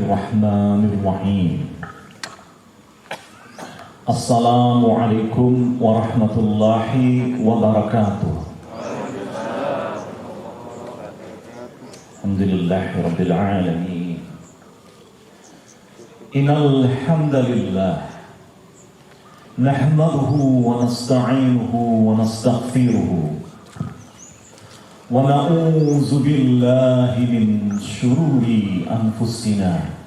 Bismillahirrahmanirrahim. Assalamualaikum warahmatullahi wabarakatuh. Alhamdulillahirabbil alamin. Innal hamdalillah nahmaduhu wa nasta'inuhu wa nastaghfiruh. Wa na'udzu billahi min syururi anfusina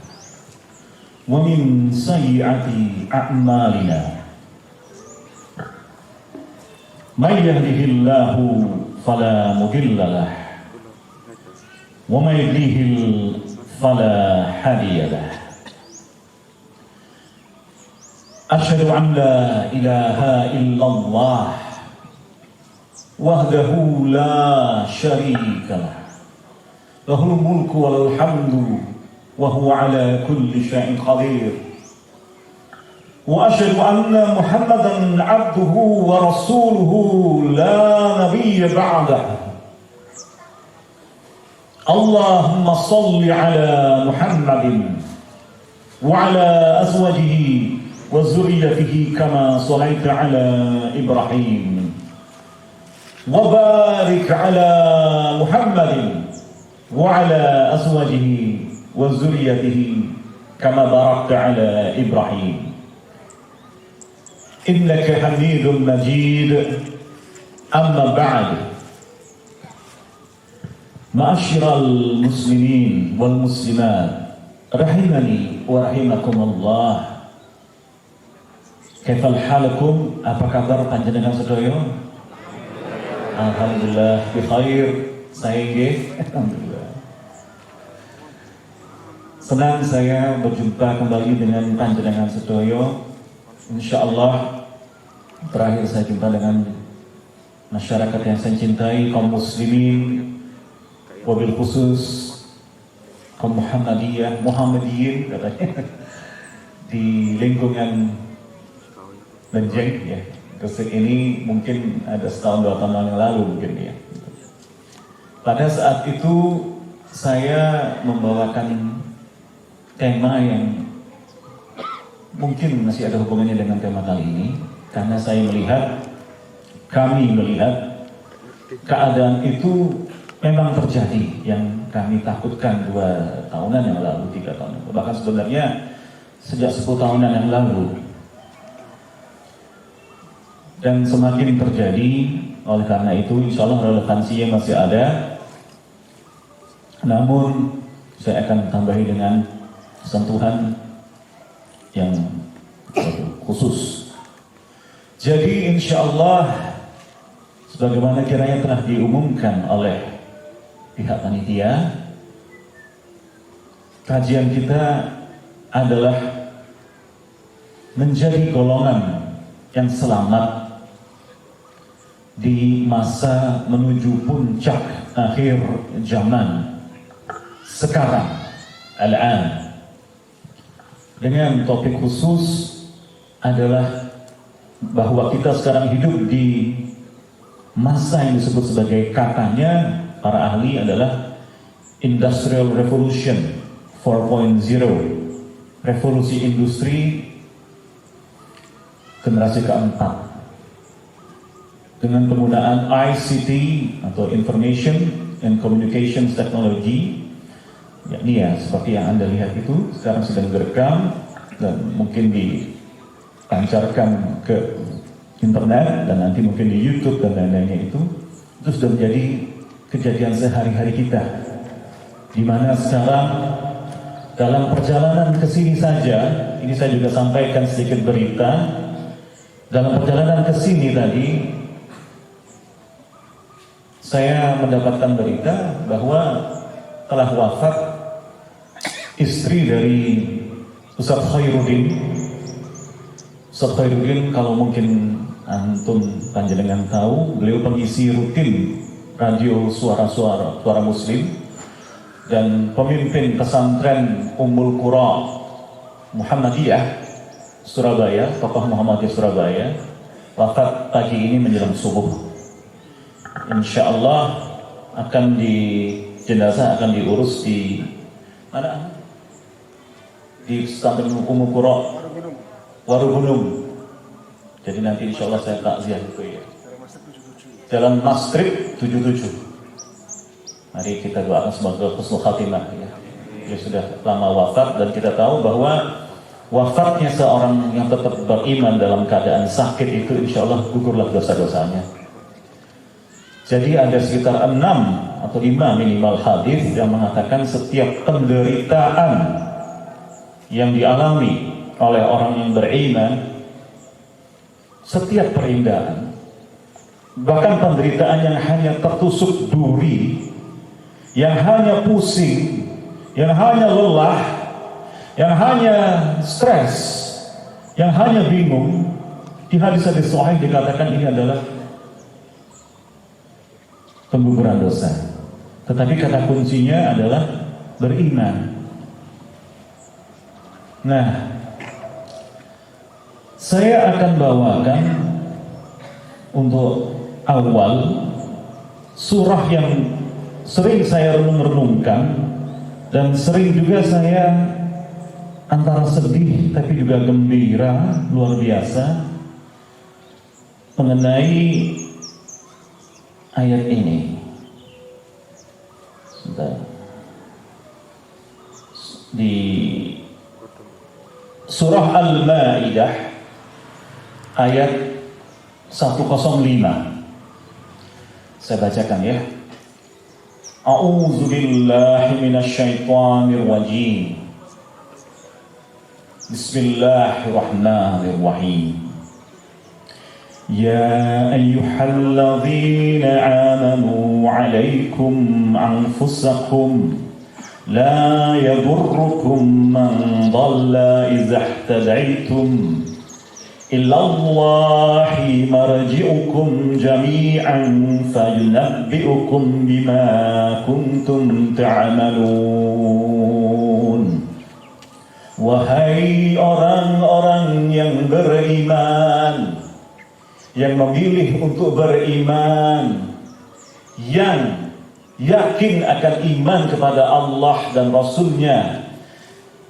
wa min sayyiati a'malina. May yahdihillahu fala mudilla lahu wa may yudlil fala hadiya lahu. Asyhadu an la ilaha illallah wahdahu la syarika lah, lahul mulku walal hamdu wa huwa ala kulli syai'in qadir. Wa asyhadu anna Muhammadan abduhu wa rasuluhu la nabiyya ba'dah. Allahumma salli ala Muhammadin wa ala azwajihi wa zurriyyatihi kama shallaita ala Ibrahim wa barik ala Muhammadin wa ala azwajihi wa zurriyyatihi kama barakta ala Ibrahim innaka Hamidum Majid. Amma ba'd. Ma'asyiral muslimin wal muslimat rahimani wa rahimakumullah. Kaifal halakum? Apa kabar panjenengan sedaya? Alhamdulillah bi khair. Saya nggih alhamdulillah. Senang saya berjumpa kembali dengan panjenengan sedaya. Insyaallah terakhir saya jumpa dengan masyarakat yang saya cintai, kaum muslimin, wabil khusus kaum Muhammadiyin katanya di lingkungan Benjeng ya. Gresik ini mungkin ada setahun 2 tahun yang lalu mungkin ya. Pada saat itu saya membawakan tema yang mungkin masih ada hubungannya dengan tema kali ini, karena kami melihat keadaan itu memang terjadi yang kami takutkan 2 tahunan yang lalu, 3 tahun yang lalu, bahkan sebenarnya sejak 10 tahunan yang lalu. Dan semakin terjadi. Oleh karena itu insya Allah relevansinya masih ada, namun saya akan tambahi dengan sentuhan yang khusus. Jadi insya Allah sebagaimana kiranya telah diumumkan oleh pihak panitia, kajian kita adalah menjadi golongan yang selamat di masa menuju puncak akhir zaman sekarang, al-an. Dengan topik khusus adalah bahwa kita sekarang hidup di masa yang disebut sebagai, katanya para ahli, adalah Industrial Revolution 4.0, revolusi industri generasi keempat, dengan penggunaan ICT atau Information and Communications Technology, yakni ya seperti yang Anda lihat itu sekarang sedang direkam dan mungkin dipancarkan ke internet dan nanti mungkin di YouTube dan lain-lainnya. Itu sudah menjadi kejadian sehari-hari kita, di mana sekarang dalam perjalanan ke sini saja, ini saya juga sampaikan sedikit berita, dalam perjalanan ke sini tadi saya mendapatkan berita bahwa telah wafat istri dari Ustaz Khairuddin. Ustaz Khairuddin, kalau mungkin antum panjenengan tahu, beliau pengisi rutin radio suara Muslim dan pemimpin pesantren Ummul Qura Muhammadiyah Surabaya, tokoh Muhammadiyah Surabaya, wafat pagi ini menjelang subuh. Insya Allah jenazah akan diurus di mana? di samping Umum Qura Warugunung. Jadi nanti insya Allah saya takziah itu ya. Jalan Mastrip 77. Mari kita doakan semoga husnul khatimah ya. Dia sudah lama wafat dan kita tahu bahwa wafatnya seorang yang tetap beriman dalam keadaan sakit itu insya Allah gugurlah dosa-dosanya. Jadi ada sekitar 6 atau 5 minimal hadis yang mengatakan setiap penderitaan yang dialami oleh orang yang beriman, setiap perindaan, bahkan penderitaan yang hanya tertusuk duri, yang hanya pusing, yang hanya lelah, yang hanya stres, yang hanya bingung, di hadis-hadis sahih dikatakan ini adalah pengguguran dosa. Tetapi kata kuncinya adalah beriman. Nah, saya akan bawakan untuk awal surah yang sering saya renung-renungkan dan sering juga saya antara sedih tapi juga gembira luar biasa mengenai ayat ini. Sebentar. Di surah Al-Maidah ayat 105. Saya bacakan ya. A'udzu billahi minasy syaithanir rajim. Bismillahirrahmanirrahim. Ya ayyuhalladzina amanu 'alaikum anfusakum la yadurrukum man dhalla idza ihtadaitum ilallahi marji'ukum jami'an fayunabbi'ukum bima kuntum ta'malun. Wahai orang-orang yang beriman, yang memilih untuk beriman, yang yakin akan iman kepada Allah dan Rasulnya,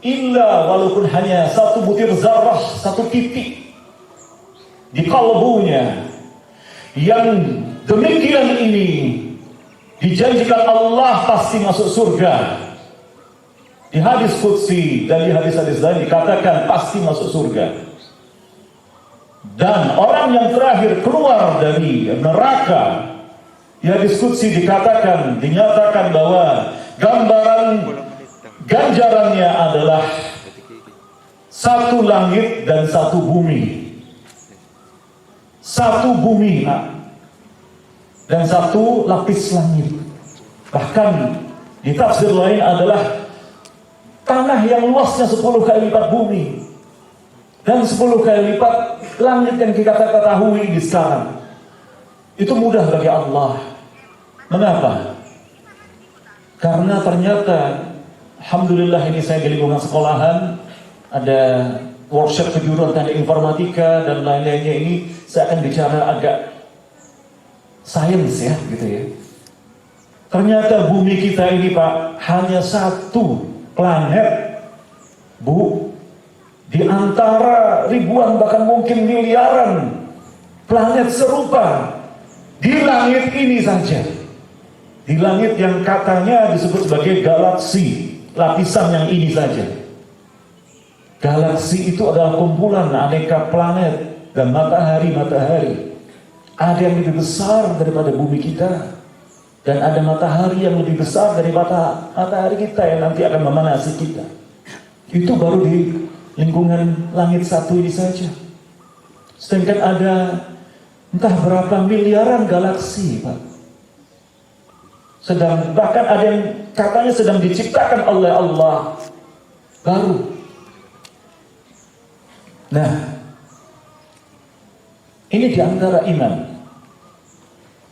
illa walaupun hanya satu butir zarrah, satu titik di kalbunya, yang demikian ini dijanjikan Allah pasti masuk surga. Di hadis qudsi dan di hadis-hadis lain dikatakan pasti masuk surga. Dan orang yang terakhir keluar dari neraka, di hadis qudsi dikatakan, dinyatakan bahwa gambaran ganjarannya adalah satu langit dan satu bumi. Satu bumi dan satu lapis langit. Bahkan di tafsir lain adalah tanah yang luasnya 10 kali lipat bumi dan 10 kali lipat langit yang kita ketahui di sekarang. Itu mudah bagi Allah. Mengapa? Karena ternyata alhamdulillah ini saya di lingkungan sekolahan, ada workshop kejuruan teknik informatika dan lain-lainnya. Ini saya akan bicara agak sains ya, gitu ya. Ternyata bumi kita ini Pak, hanya satu planet, Bu, di antara ribuan bahkan mungkin miliaran planet serupa di langit ini saja. Di langit yang katanya disebut sebagai galaksi, lapisan yang ini saja. Galaksi itu adalah kumpulan aneka planet dan matahari-matahari. Ada yang lebih besar daripada bumi kita, dan ada matahari yang lebih besar dari matahari kita yang nanti akan memanasi kita. Itu baru di lingkungan langit satu ini saja. Sedangkan ada entah berapa miliaran galaksi, Pak. Bahkan ada yang katanya sedang diciptakan oleh Allah baru. Nah, ini di antara iman.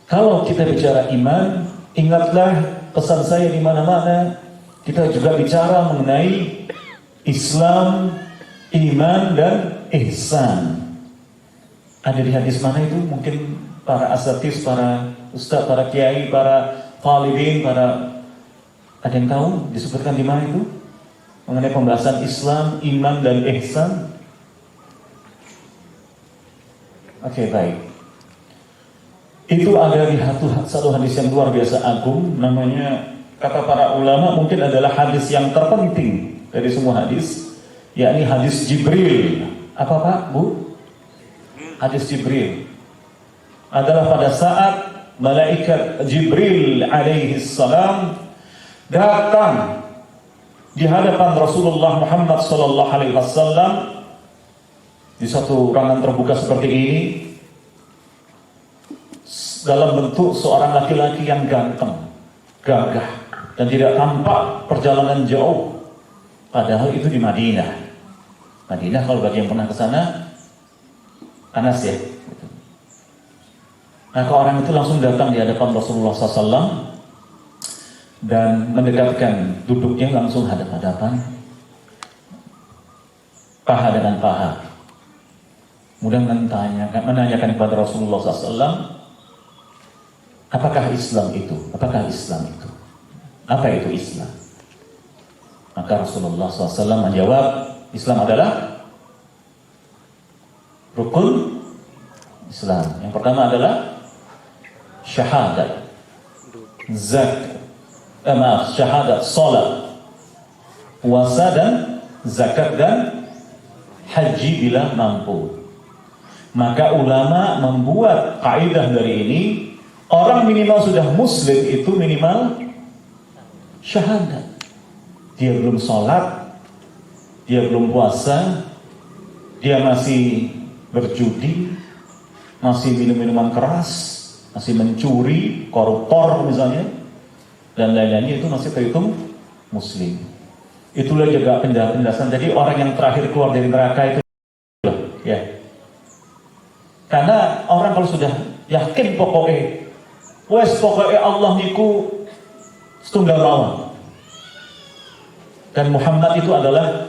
Kalau kita bicara iman, ingatlah pesan saya di mana-mana. Kita juga bicara mengenai Islam, iman, dan ihsan. Ada di hadis mana itu? Mungkin para asatidz, para ustaz, para kiai, para talibin, ada yang tahu disebutkan di mana itu? mengenai pembahasan Islam, iman dan ihsan. Oke, baik. Itu ada di satu hadis yang luar biasa agung, namanya, kata para ulama, mungkin adalah hadis yang terpenting dari semua hadis, yakni hadis Jibril. Apa Pak, Bu? Hadis Jibril adalah pada saat malaikat Jibril alaihi salam datang di hadapan Rasulullah Muhammad sallallahu alaihi wasallam di satu ruangan terbuka seperti ini, dalam bentuk seorang laki-laki yang ganteng, gagah, dan tidak tampak perjalanan jauh. Padahal itu di Madinah. Madinah, kalau bagi yang pernah ke sana, panas ya. Maka orang itu langsung datang di hadapan Rasulullah SAW dan mendekatkan, duduknya langsung hadap-hadapan, paha dengan paha. Kemudian menanyakan kepada Rasulullah SAW, apakah Islam itu? Apakah Islam itu? Apa itu Islam? Maka Rasulullah SAW menjawab, Islam adalah rukun Islam. Yang pertama adalah syahadat, syahadat, salat, puasa dan zakat dan haji bila mampu. Maka ulama membuat kaidah dari ini, orang minimal sudah muslim itu minimal syahadat. Dia belum sholat, dia belum puasa, dia masih berjudi, masih minum minuman keras, masih mencuri, koruptor misalnya, dan lain-lainnya, itu masih terhitung muslim. Itulah juga penjelasan. Jadi orang yang terakhir keluar dari neraka itu, ya. Karena orang kalau sudah yakin pokoknya Allah niku setunggal mawon, dan Muhammad itu adalah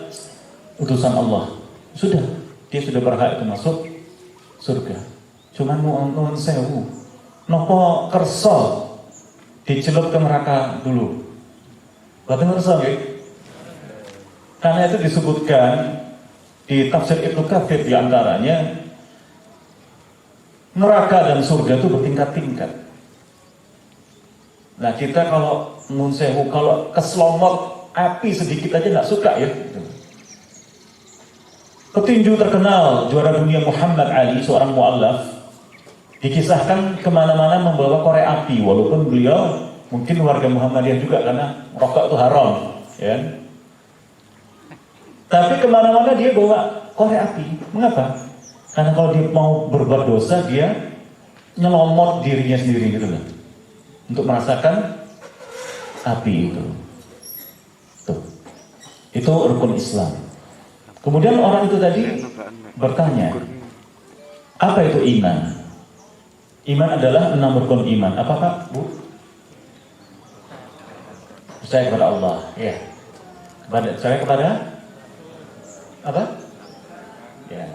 utusan Allah, sudah, dia sudah berhak itu masuk surga. Cuman nuwun sewu, nopo kersa dicelup ke neraka dulu. Boten kersa nggih. Karena itu disebutkan di tafsir Ibnu Katsir di antaranya, neraka dan surga itu bertingkat-tingkat. Nah, kita kalau nun sewu, kalau keselomot api sedikit aja nggak suka ya. Petinju terkenal juara dunia Muhammad Ali, seorang mu'allaf, dikisahkan kemana-mana membawa korek api, walaupun beliau mungkin warga Muhammadiyah juga karena rokok itu haram, ya. Tapi kemana-mana dia bawa korek api. Mengapa? Karena kalau dia mau berbuat dosa, dia nyelomot dirinya sendiri gitu loh, untuk merasakan api itu. Tuh. Itu rukun Islam. Kemudian orang itu tadi bertanya, apa itu iman? Iman adalah 6 rukun iman. Apa Pak, Bu? Percaya kepada Allah, ya. Percaya kepada apa? Ya.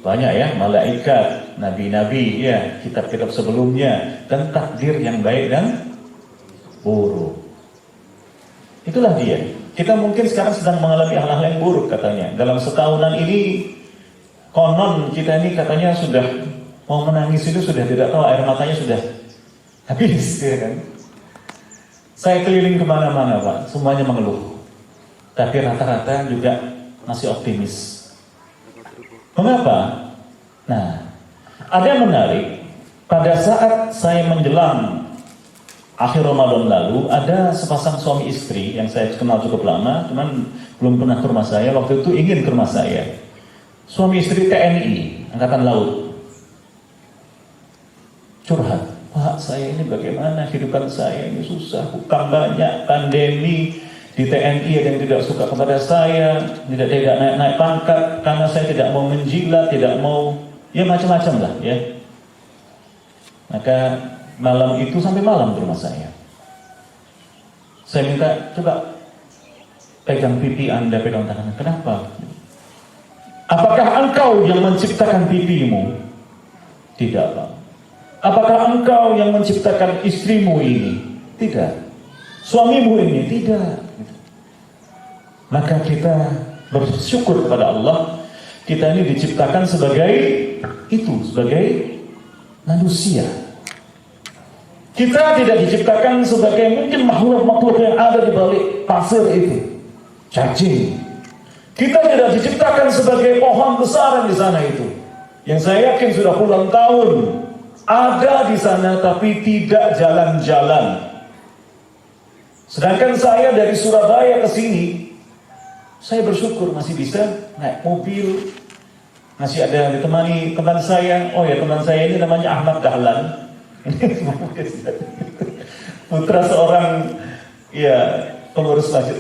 Banyak ya, malaikat, nabi-nabi, ya, kitab-kitab sebelumnya, dan takdir yang baik dan buruk. Itulah dia. Kita mungkin sekarang sedang mengalami hal-hal yang buruk katanya. Dalam setahunan ini, konon kita ini katanya sudah mau menangis itu sudah tidak tahu, air matanya sudah habis, ya kan? Saya keliling kemana-mana Pak, semuanya mengeluh. Tapi rata-rata juga masih optimis. Mengapa? Nah, ada yang menarik. Pada saat saya menjelang akhir Ramadan lalu, ada sepasang suami istri yang saya kenal cukup lama, cuman belum pernah ke rumah saya. Waktu itu ingin ke rumah saya. Suami istri TNI, Angkatan Laut. Curhat, Pak, saya ini bagaimana kehidupan saya ini susah, hutang banyak, pandemi. Di TNI ada yang tidak suka kepada saya, tidak naik pangkat karena saya tidak mau menjilat, tidak mau, ya macam-macam lah ya. Maka malam itu sampai malam di rumah saya. Saya minta, coba pegang pipi Anda, pegang tangan. Kenapa? Apakah engkau yang menciptakan pipimu? Tidak, Pak. Apakah engkau yang menciptakan istrimu ini? Tidak. Suamimu ini? Tidak. Maka kita bersyukur kepada Allah, kita ini diciptakan sebagai manusia. Kita tidak diciptakan sebagai mungkin makhluk-makhluk yang ada di balik pasir itu, cacing. Kita tidak diciptakan sebagai pohon besar yang di sana itu, yang saya yakin sudah puluhan tahun ada di sana tapi tidak jalan-jalan. Sedangkan saya dari Surabaya ke sini, saya bersyukur masih bisa naik mobil, masih ada ditemani teman saya. Oh ya, teman saya ini namanya Ahmad Dahlan. Putra seorang pengurus masjid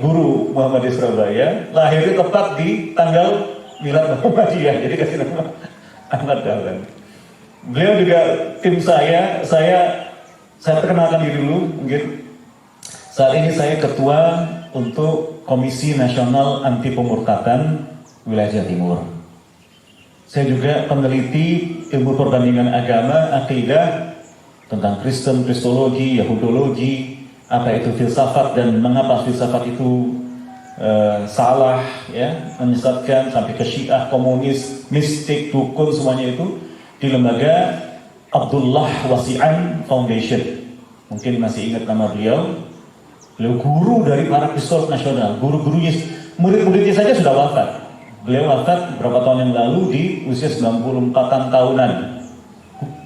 guru Muhammadiyah Surabaya, lahirnya tepat di tanggal Milad Muhammadiyah, jadi kasih nama Ahmad Dahlan. Beliau juga tim saya perkenalkan diri dulu mungkin. Saat ini saya ketua untuk Komisi Nasional Anti Pemurtadan Wilayah Jawa Timur. Saya juga peneliti ilmu perbandingan agama, akidah, tentang Kristen, Kristologi, Yahudologi, apa itu filsafat dan mengapa filsafat itu salah, ya, menyesatkan sampai ke Syiah, komunis, mistik, dukun, semuanya itu di lembaga Abdullah Wasi'an Foundation. Mungkin masih ingat nama beliau. Beliau guru dari para psikolog nasional, guru-gurunya, murid-muridnya saja sudah wafat. Beliau wafat beberapa tahun yang lalu di usia 94 tahunan.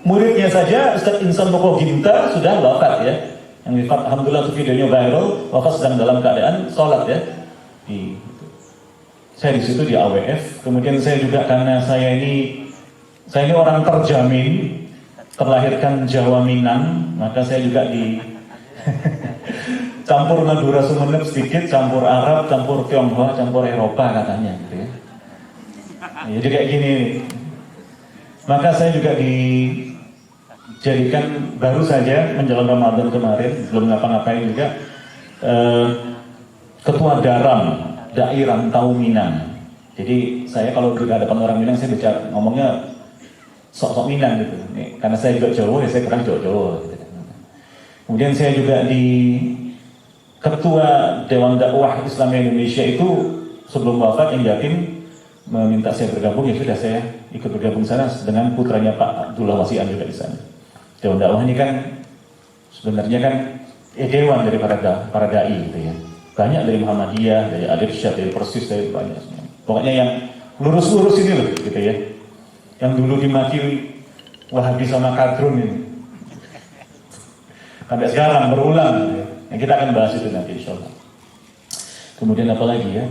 Muridnya saja Ustaz Insan Boko Ginta sudah wafat, ya. Yang wafat, alhamdulillah itu videonya viral, wafat sedang dalam keadaan sholat, ya. Saya di situ di AWF. Kemudian saya juga karena saya ini orang terjamin terlahirkan Jawa Minang, maka saya juga di campur Madura Sumeneb sedikit, campur Arab, campur Tionghoa, campur Eropa katanya, gitu ya. Jadi kayak gini. Maka saya juga dijadikan baru saja menjelang Ramadan kemarin, belum ngapa-ngapain juga, ketua Daram Dai Rantau Minang. Jadi saya kalau di hadapan orang Minang saya bicara ngomongnya sok-sok Minang gitu. Karena saya juga Jawa, ya saya kurang Jawa. Gitu. Kemudian saya juga di ketua Dewan Dakwah Islam Indonesia itu sebelum wafat yang yakin meminta saya bergabung, ya sudah saya ikut bergabung sana dengan putranya Pak Abdullah Wasi'an juga di sana. Dewan Dakwah ini kan sebenarnya kan dewan dari para dai gitu ya. Banyak dari Muhammadiyah, dari Al-Irsyad, dari Persis, dari banyak semua. Pokoknya yang lurus-lurus ini loh gitu ya. Yang dulu dimaki Wahabi sama Kadrun ini. Sampai sekarang berulang gitu ya. Yang kita akan bahas itu nanti insyaallah. Kemudian apa lagi ya?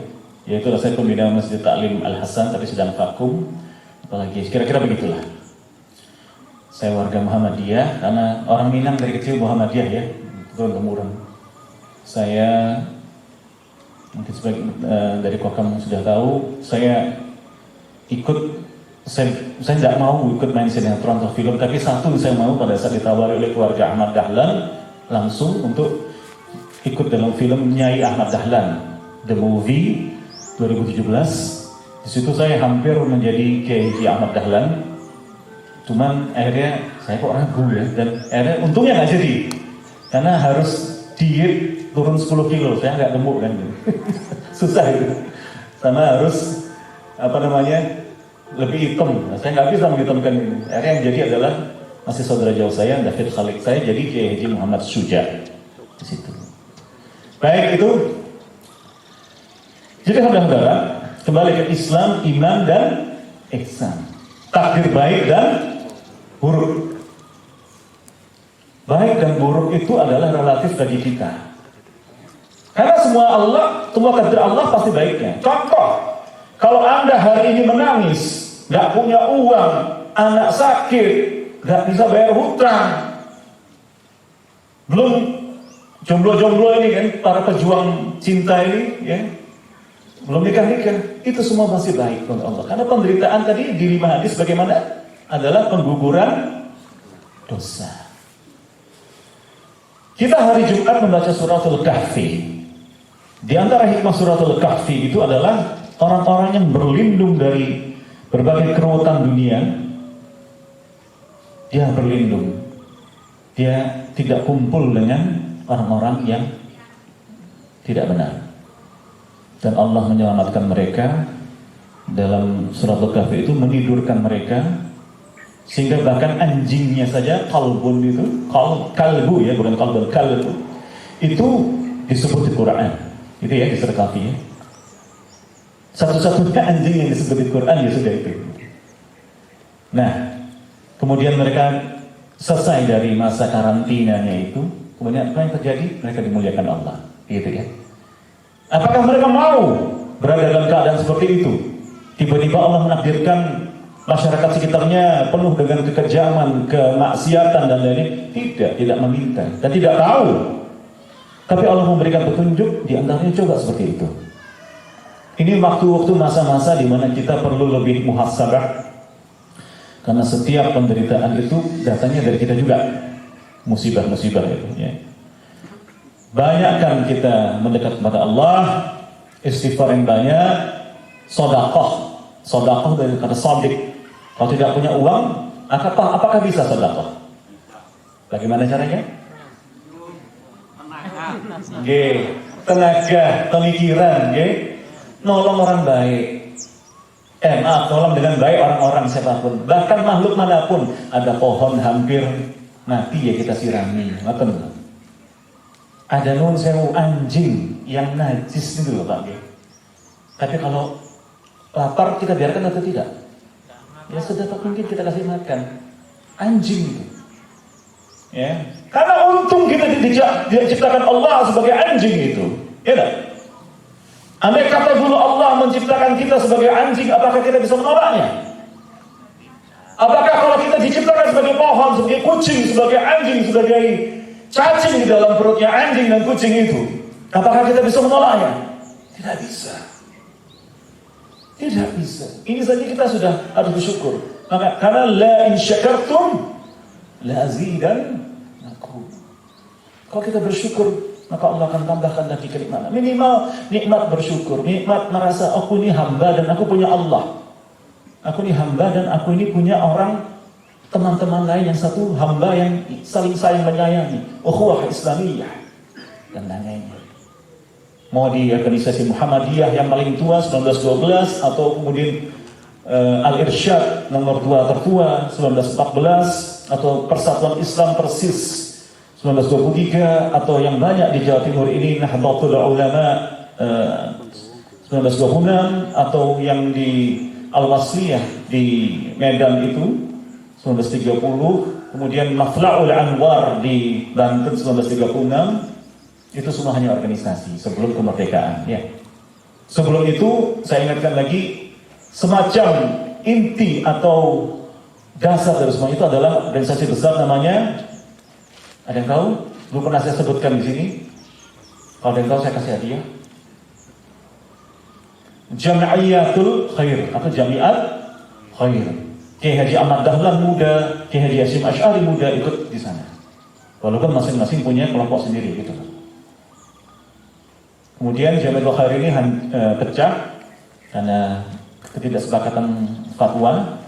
Yaitu saya pembina Masjid Taklim Al-Hasan tapi sedang vakum. Apalagi kira-kira begitulah. Saya warga Muhammadiyah karena orang Minang dari kecil Muhammadiyah ya, turun-temurun. Saya mungkin sebagai dari Kokam sudah tahu, saya tidak mau ikut main sinetron atau film, tapi satu saya mau pada saat ditawari oleh keluarga Ahmad Dahlan langsung untuk ikut dalam film Nyai Ahmad Dahlan, The Movie 2017. Di situ saya hampir menjadi Kiai Ahmad Dahlan, cuman akhirnya saya kok ragu ya, dan akhirnya untungnya nggak jadi, karena harus diet turun 10 kilo, saya nggak gemuk kan, susah itu, sama harus lebih hitam, saya nggak bisa menghitamkan ini. Akhirnya yang jadi adalah masih saudara jauh saya, David Khalid saya, jadi Kiai Haji Muhammad Syuja di situ. Baik itu. Jadi saudara-saudara, kembali ke Islam, iman dan ihsan. Takdir baik dan buruk. Baik dan buruk itu adalah relatif bagi kita. Karena semua takdir Allah pasti baiknya. Contoh, kalau Anda hari ini menangis, nggak punya uang, anak sakit, nggak bisa bayar hutang, belum jomblo-jomblo ini kan, para pejuang cinta ini, ya, belum nikah-nikah, itu semua masih baik untuk Allah. Karena penderitaan tadi di 5 hadis bagaimana? Adalah pengguguran dosa. Kita hari Jumat membaca suratul Kahfi. Di antara hikmah suratul Kahfi itu adalah orang-orang yang berlindung dari berbagai keruwetan dunia. Dia berlindung. Dia tidak kumpul dengan orang-orang yang tidak benar. dan Allah menyelamatkan mereka. Dalam surat Al-Kahfi itu menidurkan mereka, sehingga bahkan anjingnya saja, kalbun itu, kalbu ya, bukan kalbun, kalbu itu disebut di Quran. Itu ya di surat Al-Kahfi ya. Satu-satunya anjing yang disebut di Quran ya sudah itu. Nah, kemudian mereka selesai dari masa karantinanya itu, kemudian apa yang terjadi? Mereka dimuliakan Allah, gitu ya. Apakah mereka mau berada dalam keadaan seperti itu? Tiba-tiba Allah menakdirkan masyarakat sekitarnya penuh dengan kekejaman, kemaksiatan dan lain-lain. Tidak meminta dan tidak tahu. Tapi Allah memberikan petunjuk, di antaranya coba seperti itu. Ini waktu-waktu masa-masa di mana kita perlu lebih muhasabah, karena setiap penderitaan itu datangnya dari kita juga. Musibah-musibah itu ya. Banyakkan kita mendekat kepada Allah, istighfar yang banyak, sedekah dari kata sodik. Kalau tidak punya uang, apakah bisa sedekah? Bagaimana caranya? Tenaga, pemikiran, nolong orang baik. Tolong dengan baik orang-orang siapapun, bahkan makhluk manapun. Ada pohon hampir mati ya kita sirami, ada nun sewu anjing yang najis itu loh Pak. Tapi kalau lapar kita biarkan atau tidak? Ya sedapat mungkin kita kasih makan anjing itu. Ya, karena untung kita diciptakan Allah sebagai anjing itu. Ya tak? Andai kata dulu Allah menciptakan kita sebagai anjing, apakah kita bisa menolaknya? Apakah kalau kita diciptakan sebagai pohon, sebagai kucing, sebagai anjing, sebagai cacing di dalam perutnya anjing dan kucing itu, apakah kita bisa menolaknya? Tidak bisa. Tidak bisa. Ini saja kita sudah harus bersyukur. Maka karena la in syakartum la azidannakum. Kalau kita bersyukur, maka Allah akan tambahkan lagi kenikmatan. Minimal nikmat bersyukur, nikmat merasa aku ini hamba dan aku punya Allah. Aku ini hamba dan aku ini punya orang, teman-teman lain yang satu hamba yang saling menyayangi. Ukhuwah Islamiyah dan lain-lainnya. Mau di organisasi Muhammadiyah yang paling tua 1912 atau kemudian Al-Irsyad nomor 2 tertua 1914 atau Persatuan Islam Persis 1923 atau yang banyak di Jawa Timur ini Nahdlatul Ulama 1926 atau yang di Al-Wasliyah di Medan itu 1930, kemudian Mafla'ul Anwar di Banten 1936. Itu semua hanya organisasi sebelum kemerdekaan ya. Sebelum itu saya ingatkan lagi, semacam inti atau dasar dari semua itu adalah organisasi besar namanya, ada yang tahu? Belum pernah saya sebutkan di sini. Kalau ada yang tahu saya kasih hadiah. Jamiatul Khair atau Jamiat Khair. Kiai Haji Ahmad Dahlan muda, Kiai Haji Hasyim Asy'ari muda ikut di sana. Walaupun masing-masing punya kelompok sendiri gitu. Kemudian Jamiatul Khair ini pecah karena ketidaksepakatan fatwa.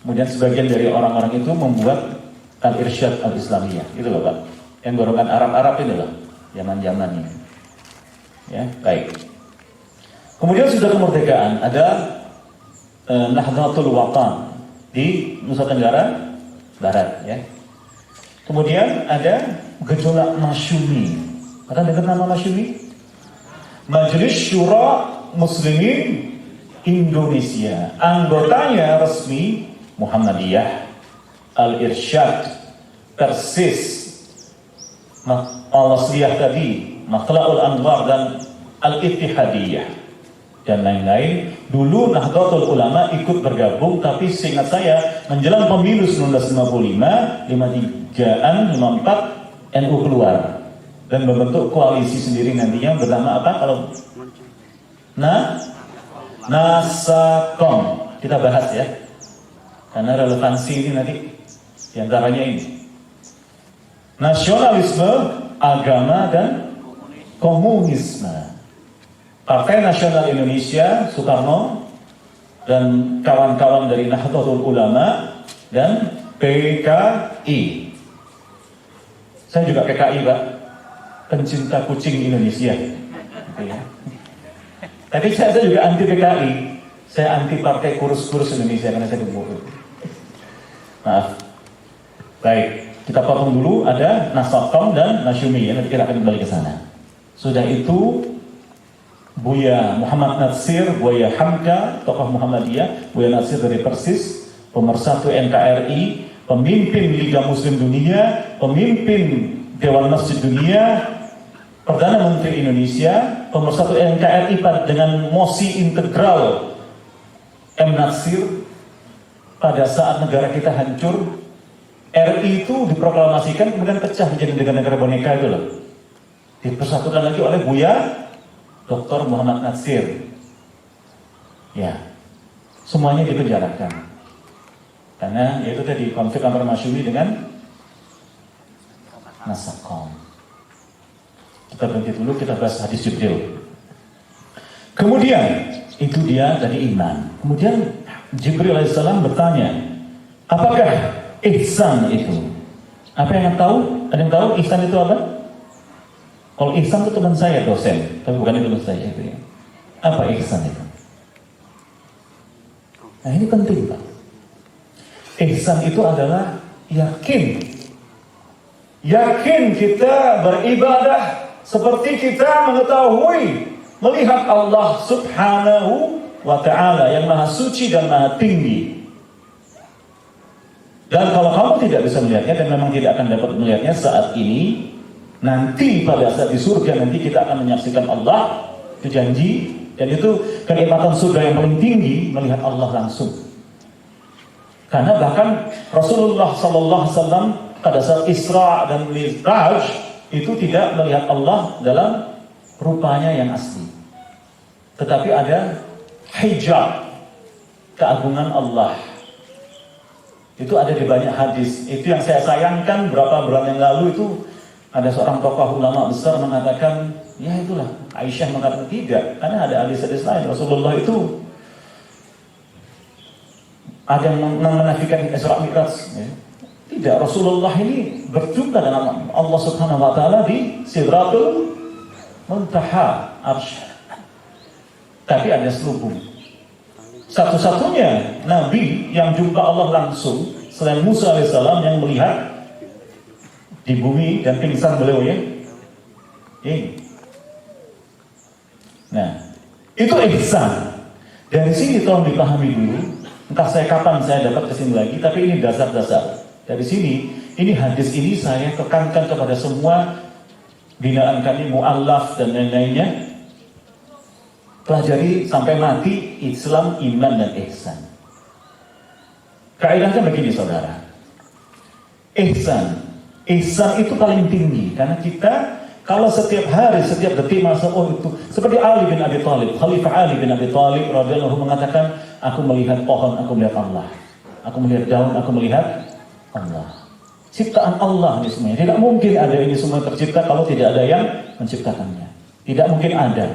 Kemudian sebagian dari orang-orang itu membuat Al-Irsyad Al-Islamiyah, itu loh Pak. Yang golongan Arab-Arab itu loh, zaman-zamannya. Ya, baik. Kemudian sudah kemerdekaan, ada Nahdlatul Watan di Nusa Tenggara Barat, ya. Kemudian ada gejolak Masyumi. Pernah dengar nama Masyumi? Majelis Syura Muslimin Indonesia. Anggotanya resmi Muhammadiyah, Al-Irsyad, Persis, Al-Wasliyah tadi, Makhla'ul Anwar dan Al-Ittihadiyah dan lain-lain. Dulu Nahdlatul Ulama ikut bergabung, tapi seingat saya menjelang pemilu 1955, 53-an, 54 NU keluar dan membentuk koalisi sendiri nantinya bernama apa kalau Nasakom. Kita bahas ya, karena relevansi ini nanti diantaranya ini nasionalisme, agama dan komunisme. Partai Nasional Indonesia Soekarno dan kawan-kawan dari Nahdlatul Ulama dan PKI. Saya juga PKI Pak, pencinta kucing Indonesia gitu ya. Tapi saya juga anti PKI. Saya anti partai kurus-kurus Indonesia karena saya gemuk. Maaf. Baik, kita potong dulu. Ada Nasakom dan Nasyumi ya. Nanti kita akan kembali ke sana. Sudah itu Buya Muhammad Natsir, Buya Hamka, tokoh Muhammadiyah, Buya Natsir dari Persis, pemersatu NKRI, pemimpin Liga Muslim Dunia, pemimpin Dewan Masjid Dunia, Perdana Menteri Indonesia, pemersatu NKRI dengan mosi integral M. Natsir. Pada saat negara kita hancur, RI itu diproklamasikan kemudian pecah menjadi negara-negara boneka itu loh. Dipersatukan lagi oleh Buya Dr. Muhammad Natsir. Ya, semuanya dipenjarakan. Karena yaitu tadi konflik antara Masyumi dengan Nasakom. Kita berhenti dulu, kita bahas hadis Jibril. Kemudian itu dia dari iman. Kemudian Jibril alaihissalam bertanya, apakah ihsan itu? Apa yang tahu? Ada yang tahu ihsan itu apa? Kalau ihsan itu teman saya dosen, tapi bukan itu teman saya itu ya. Apa ihsan itu? Nah ini penting Pak. Ihsan itu adalah yakin. Yakin kita beribadah seperti kita mengetahui, melihat Allah Subhanahu wa ta'ala yang maha suci dan maha tinggi. Dan kalau kamu tidak bisa melihatnya dan memang tidak akan dapat melihatnya saat ini, nanti pada saat di surga nanti kita akan menyaksikan Allah, itu janji. Dan itu kenikmatan surga yang paling tinggi, melihat Allah langsung. Karena bahkan Rasulullah SAW pada saat Isra dan Mi'raj itu tidak melihat Allah dalam rupanya yang asli, tetapi ada hijab keagungan Allah. Itu ada di banyak hadis. Itu yang saya sayangkan berapa bulan yang lalu itu ada seorang tokoh ulama besar mengatakan, ya itulah Aisyah mengatakan tidak, karena ada hadis-hadis lain. Rasulullah itu ada yang menafikan Isra Mi'raj. Ya. Tidak, Rasulullah ini berjumpa dengan Allah Subhanahu wa ta'ala di Sidratul Muntaha Arsy. Tapi ada selubung. Satu-satunya Nabi yang jumpa Allah langsung selain Musa alaihissalam yang melihat di bumi dan pingsan beliau ya. Ini. Nah, itu ihsan. Dari sini tolong dipahami dulu. Entah saya kapan saya dapat kesini lagi, tapi ini dasar-dasar. Dari sini, ini hadis ini saya tekankan kepada semua binaan kami, mu'allaf dan lain-lainnya. Pelajari sampai mati Islam, iman, dan ihsan. Kaidahnya begini saudara. Ihsan itu paling tinggi. Karena kita, kalau setiap hari, setiap detik masa, oh itu. Seperti Ali bin Abi Thalib, Khalifah Ali bin Abi Thalib radhiyallahu anhu mengatakan, aku melihat pohon, aku melihat Allah. Aku melihat daun, aku melihat Allah. Ciptaan Allah ini semuanya. Tidak mungkin ada ini semua tercipta kalau tidak ada yang menciptakannya. Tidak mungkin ada.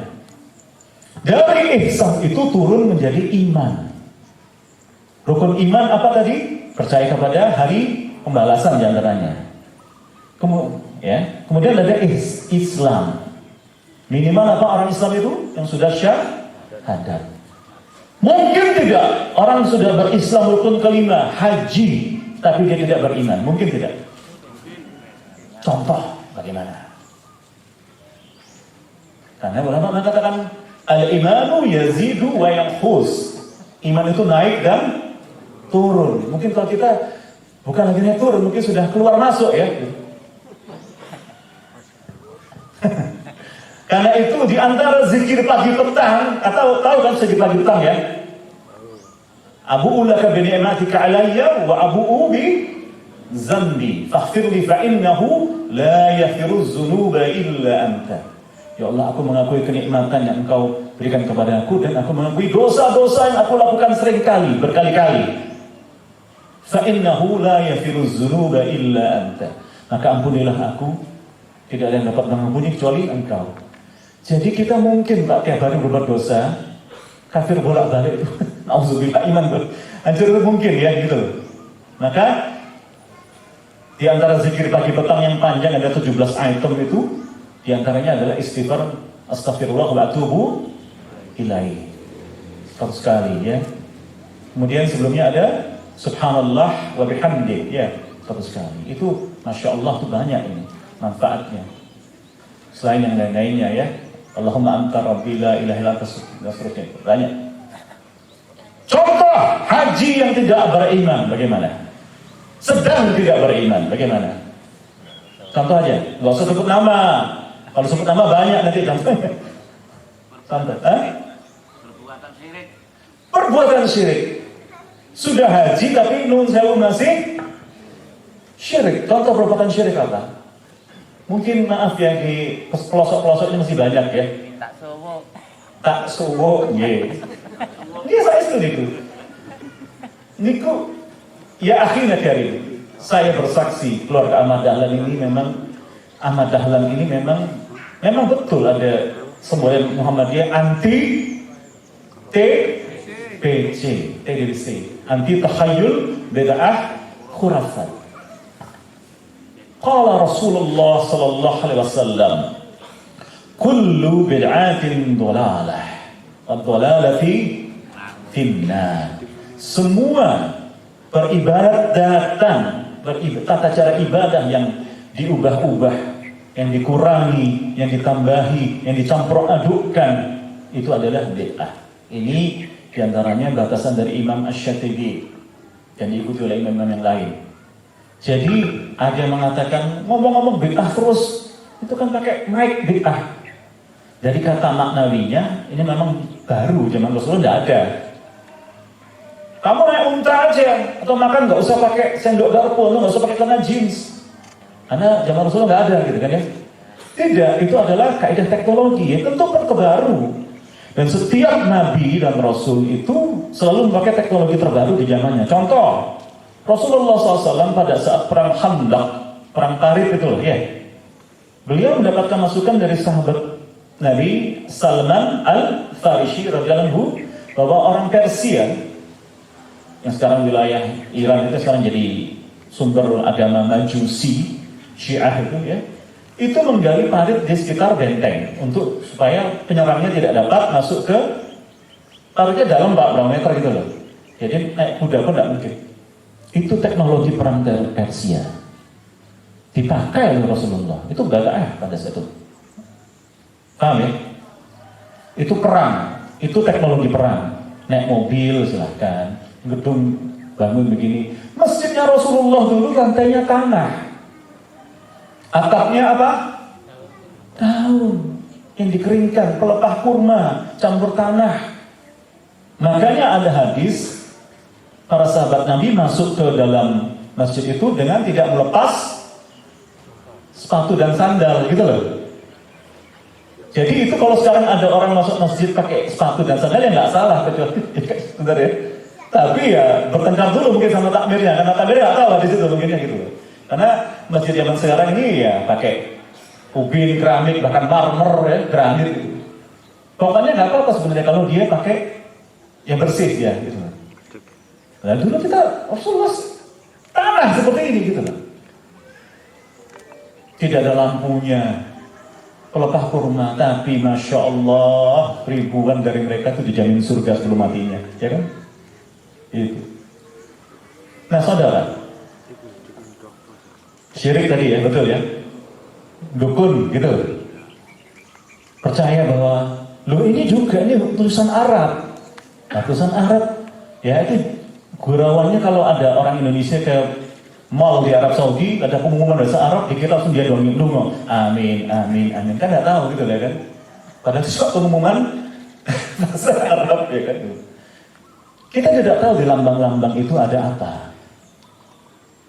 Dari ihsan itu turun menjadi iman. Rukun iman apa tadi? Percaya kepada hari pembalasan diantaranya. Kemudian ada Islam. Minimal apa orang Islam itu? Yang sudah syahadat. Mungkin tidak. Orang sudah berislam rukun kelima, haji, tapi dia tidak beriman. Mungkin tidak. Contoh bagaimana? Karena ulama mengatakan al-imanu yazidu wa yanqus. Iman itu naik dan turun. Mungkin kalau kita bukan lagi naik turun, mungkin sudah keluar masuk ya. Karena itu di antara zikir pagi petang, atau tahu kan zikir pagi petang ya? Abu'u laka bi ni'matika 'alayya wa abu'u bi zambi faghfirli fa innahu la yaghfiru dzunuba illa anta. Ya Allah, aku mengakui kenikmatan yang Engkau berikan kepada aku dan aku mengakui dosa-dosa yang aku lakukan seringkali, berkali-kali. Fa innahu la yaghfiru dzunuba illa anta. Maka ampunilah aku, tidak ada yang dapat mengampuni kecuali Engkau. Jadi kita mungkin Pak tiap hari berbuat dosa, kafir bolak-balik itu. Auzubillah, iman hancur itu mungkin ya gitu. Maka di antara zikir pagi petang yang panjang ada 17 item itu, di antaranya adalah istighfar, astagfirullah wa atubu ilaih. 100 kali ya. Kemudian sebelumnya ada subhanallah wa bihamdi ya, 100 kali. Itu Masya Allah tuh banyak ini manfaatnya. Selain yang lain-lainnya ya, Allahumma anta rabbi la ilaha illa anta dan seterusnya, banyak. Contoh haji yang tidak beriman bagaimana? Sedang tidak beriman bagaimana? Contoh aja, nggak usah sebut nama. Kalau sebut nama banyak nanti contohnya. Contoh, perbuatan syirik. Perbuatan syirik. Sudah haji tapi nun sewu masih syirik. Contoh perbuatan syirik apa? Mungkin maaf ya di pelosok-pelosoknya masih banyak ya. Tak suwo, dia saya setuju. Niku, ya akhirnya dari saya bersaksi keluarga Ahmad Dahlan ini memang betul ada semboyan Muhammadiyah anti TBC, anti takhayul bid'ah khurafat. Qala Rasulullah sallallahu alaihi wasallam, kullu bid'atin dhalalah, ad-dhalalati finnar. Semua beribadat tata cara ibadah yang diubah-ubah, yang dikurangi, yang ditambahi, yang dicampur adukkan, itu adalah bid'ah. Ini diantaranya batasan dari Imam Asy-Syatibi dan diikuti oleh imam-imam yang lain. Jadi ada yang mengatakan ngomong-ngomong bid'ah terus, itu kan pakai mic bid'ah. Jadi kata maknawinya ini memang baru, zaman Rasulullah tidak ada. Kamu naik unta aja atau makan nggak usah pakai sendok garpu, nggak usah pakai celana jeans, karena zaman Rasulullah nggak ada gitu kan ya. Tidak, itu adalah kaidah teknologi yang tentu baru. Dan setiap nabi dan rasul itu selalu memakai teknologi terbaru di zamannya. Contoh, Rasulullah SAW pada saat perang Khandaq, perang Tarif itu ya, beliau mendapatkan masukan dari sahabat Nabi Salman Al-Farisi radhiyallahu anhu bahwa orang Persia yang sekarang wilayah Iran itu sekarang jadi sumber agama Majusi, Syiah itu ya, itu menggali parit di sekitar benteng untuk supaya penyerangnya tidak dapat masuk ke paritnya dalam berapa meter gitu loh. Jadi naik kuda pun tidak mungkin. Itu teknologi perang Persia dipakai oleh Rasulullah. Itu bid'ah pada saat itu. Paham ya? Itu perang, itu teknologi perang. Naik mobil silahkan, gedung bangun begini. Masjidnya Rasulullah dulu lantainya tanah, atapnya apa? Daun yang dikeringkan, pelepah kurma, campur tanah. Makanya ada hadis para sahabat Nabi masuk ke dalam masjid itu dengan tidak melepas sepatu dan sandal gitu loh. Jadi itu kalau sekarang ada orang masuk masjid pakai sepatu dan sandal ya nggak salah, kecuali sebentar ya. Tapi ya bertengkar dulu mungkin sama takmirnya, karena takmirnya nggak tahu di situ mungkinnya gitu loh. Karena masjid zaman sekarang ini ya pakai ubin, keramik, bahkan marmer ya, granit gitu. Pokoknya nggak apa-apa sebenarnya kalau dia pakai yang bersih ya gitu. Nah dulu kita Rasulullah tanah seperti ini gitu loh. Tidak ada lampunya, pelepah kurma, tapi Masya Allah ribuan dari mereka itu dijamin surga sebelum matinya, ya kan? Itu. Nah saudara, syirik tadi ya, betul ya? Dukun gitu. Percaya bahwa lo ini juga ini tulisan Arab. Nah, tulisan Arab ya itu gurawannya kalau ada orang Indonesia ke mall di Arab Saudi ada pengumuman bahasa Arab, dikira langsung dia dongeng dulu, amin, amin, amin, kan nggak tahu gitu ya kan? Padahal itu pengumuman bahasa Arab ya kan? Kita tidak tahu di lambang-lambang itu ada apa.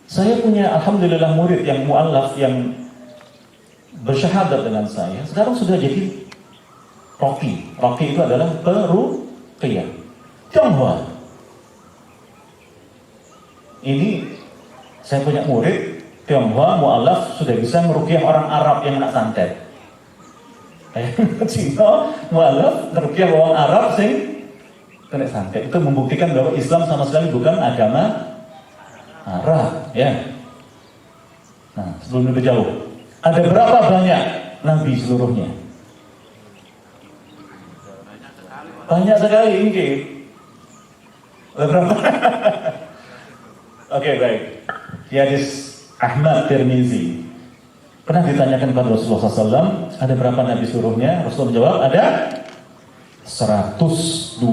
Saya punya alhamdulillah murid yang mu'allaf yang bersyahadat dengan saya, sekarang sudah jadi Roki. Roki itu adalah peruqyah Tionghoa. Ini saya punya murid Tionghoa mu'alaf sudah bisa meruqyah orang Arab yang nak santet. Cina mu'alaf meruqyah orang Arab sing kena santet. Itu membuktikan bahwa Islam sama sekali bukan agama Arab, ya. Nah, sebelum lebih jauh, ada berapa banyak nabi seluruhnya? Banyak sekali ini. Berapa? Oke, baik. Di hadis Ahmad Tirmizi pernah ditanyakan kepada Rasulullah SAW, ada berapa nabi suruhnya? Rasulullah menjawab, ada 124.000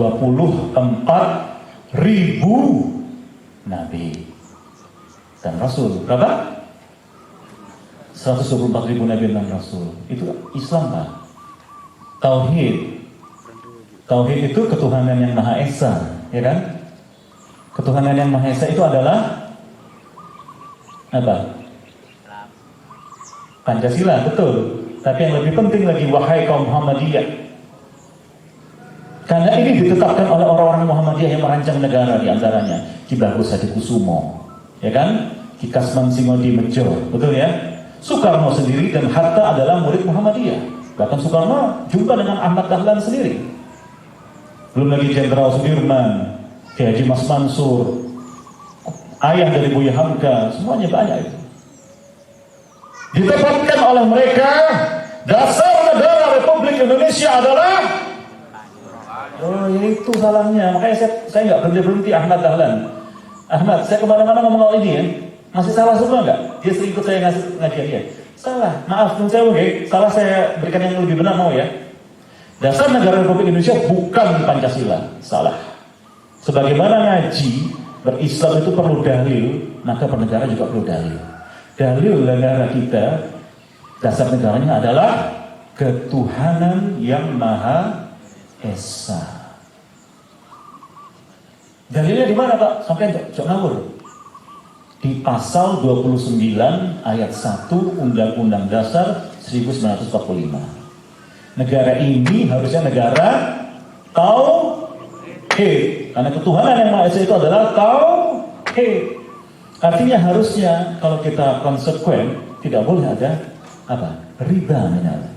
nabi dan Rasul. Berapa? 124.000 nabi dan Rasul. Itu Islam, Pak. Tauhid. Tauhid itu ketuhanan yang Maha Esa, ya kan? Ketuhanan yang Maha Esa itu adalah apa? Pancasila, betul. Tapi yang lebih penting lagi, wahai kaum Muhammadiyah. Karena ini ditetapkan oleh orang-orang Muhammadiyah yang merancang negara, di antaranya Ki Bagus Hadikusumo, ya kan? Ki Kasman Singodi Mejo, betul ya? Soekarno sendiri dan Hatta adalah murid Muhammadiyah. Bahkan Soekarno jumpa dengan Ahmad Dahlan sendiri. Belum lagi Jenderal Sudirman, Ki Haji Mas Mansur, ayah dari Buya Hamka, semuanya banyak itu. Ditetapkan oleh mereka, dasar negara Republik Indonesia adalah, oh itu salahnya. Makanya saya nggak berhenti Ahmad Dahlan. Ahmad, saya kemana-mana ngomong hal ini ya, masih salah semua nggak? Dia sering ikut saya ngajian dia. Salah, maaf, saya oke. Salah, saya berikan yang lebih benar mau ya. Dasar negara Republik Indonesia bukan Pancasila, salah. Sebagaimana ngaji berislam itu perlu dalil, maka bernegara juga perlu dalil. Dalil negara kita, dasar negaranya adalah ketuhanan yang Maha Esa. Dalilnya di mana, Pak? Sampai jangan ngawur. Di pasal 29 ayat 1 Undang-Undang Dasar 1945. Negara ini harusnya negara tauhid. Karena ketuhanan yang Maha Esa itu adalah tauhid. Artinya harusnya kalau kita konsekuen tidak boleh ada apa? Riba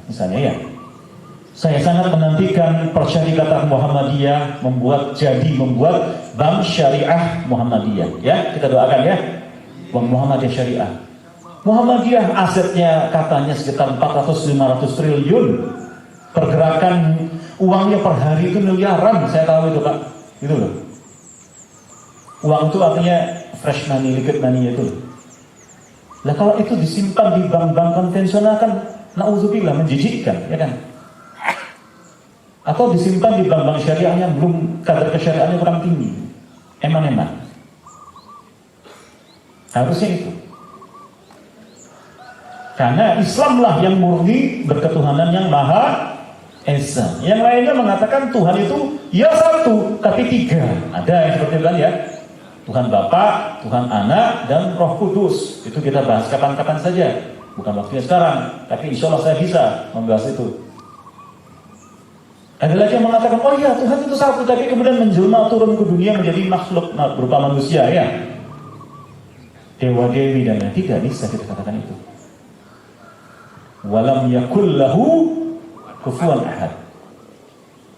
misalnya ya. Saya sangat menantikan persyarikatan Muhammadiyah membuat Bank Syariah Muhammadiyah. Ya, kita doakan ya. Bank Muhammadiyah Syariah. Muhammadiyah asetnya katanya sekitar 400-500 triliun. Pergerakan uangnya per hari itu miliaran, saya tahu itu Pak. Gitu loh. Uang itu artinya fresh money, liquid money itu. Nah kalau itu disimpan di bank-bank konvensional kan na'udzubillah menjijikkan, ya kan? Atau disimpan di bank-bank syariah yang belum kadar kesyariahannya kurang tinggi. Eman-eman. Harusnya itu. Karena Islamlah yang murni berketuhanan yang Maha Esa. Yang lainnya mengatakan Tuhan itu ya satu, tapi tiga. Ada yang seperti itu kan ya. Tuhan Bapa, Tuhan Anak, dan Roh Kudus. Itu kita bahas kapan-kapan saja. Bukan waktunya sekarang. Tapi insya Allah saya bisa membahas itu. Ada lagi yang mengatakan, oh iya Tuhan itu satu, tapi kemudian menjelma turun ke dunia menjadi makhluk berupa manusia ya. Dewa Dewi dan lain. Tidak bisa kita katakan itu. Walam yakul lahu kufuwan ahad.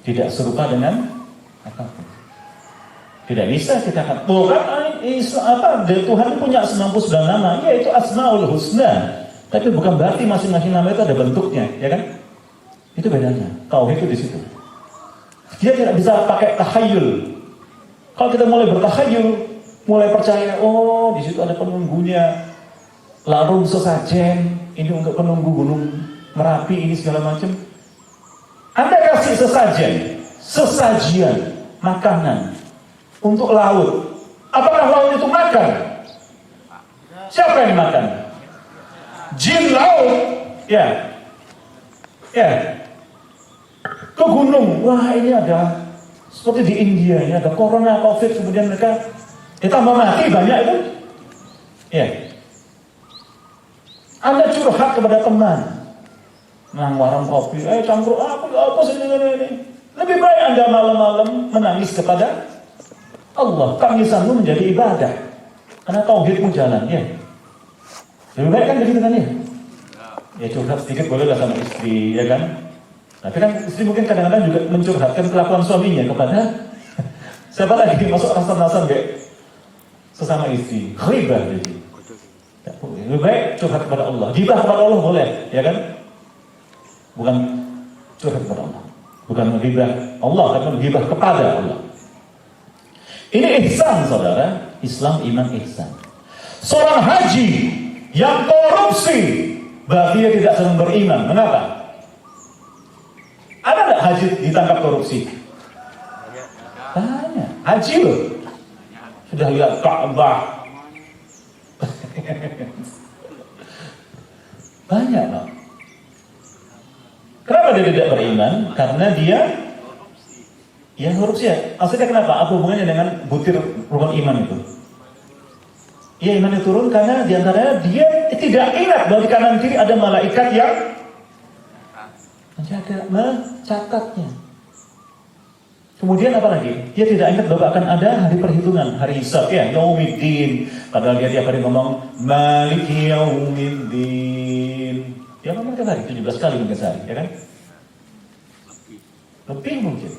Tidak serupa dengan apapun. Tidak bisa kita katakan, Tuhan punya 99 nama, ya itu Asmaul Husna. Tapi bukan berarti masing-masing nama itu ada bentuknya, ya kan? Itu bedanya. Tauhid itu di situ. Dia tidak bisa pakai takhayul. Kalau kita mulai bertakhayul, mulai percaya, oh di situ ada penunggunya, larung sesajen, ini untuk penunggu gunung Merapi, ini segala macam. Anda kasih sesajian, makanan untuk laut. Apakah laut itu makan? Siapa yang makan? Jin laut. Ya. Ke gunung. Wah ini ada seperti di India ini ada corona, covid, kemudian mereka ditambah mati banyak itu. Ya. Anda curhat kepada teman. Nang warung kopi, cangkruk apa sih ini. Lebih baik Anda malam-malam menangis kepada Allah, tangisanmu menjadi ibadah. Karena tauhidmu jalan, ya. Lebih baik kan begitu kan ya? Ya curhat sedikit bolehlah sama istri, ya kan? Tapi kan istri mungkin kadang-kadang juga mencurhatkan kelakuan suaminya kepada siapa lagi masuk rasa-rasa kayak sesama istri. Ghibah jadi. Lebih baik curhat kepada Allah. Gibah kepada Allah boleh, ya kan? Bukan curhat kepada Allah. Bukan menggibah Allah, tapi menggibah kepada Allah. Ini ihsan, saudara. Islam, iman, ihsan. Seorang haji yang korupsi, berarti dia tidak sedang beriman. Kenapa? Ada nggak haji ditangkap korupsi? Banyak. Haji loh. Sudah lihat Ka'bah. Banyak loh. Kenapa dia tidak beriman? Karena dia korupsi ya. Maksudnya kenapa? Apa hubungannya dengan butir rukun iman itu? Ya, imannya turun karena diantaranya dia tidak ingat bahwa di kanan kiri ada malaikat yang mencatatnya. Kemudian apa lagi? Dia tidak ingat bahwa akan ada hari perhitungan, hari hisab, ya, Yaumiddin. Padahal dia tiap hari ngomong Maliki Yaumiddin. Dia ngomong tiap hari 17 kali mungkin sehari, ya kan? Lebih mungkin.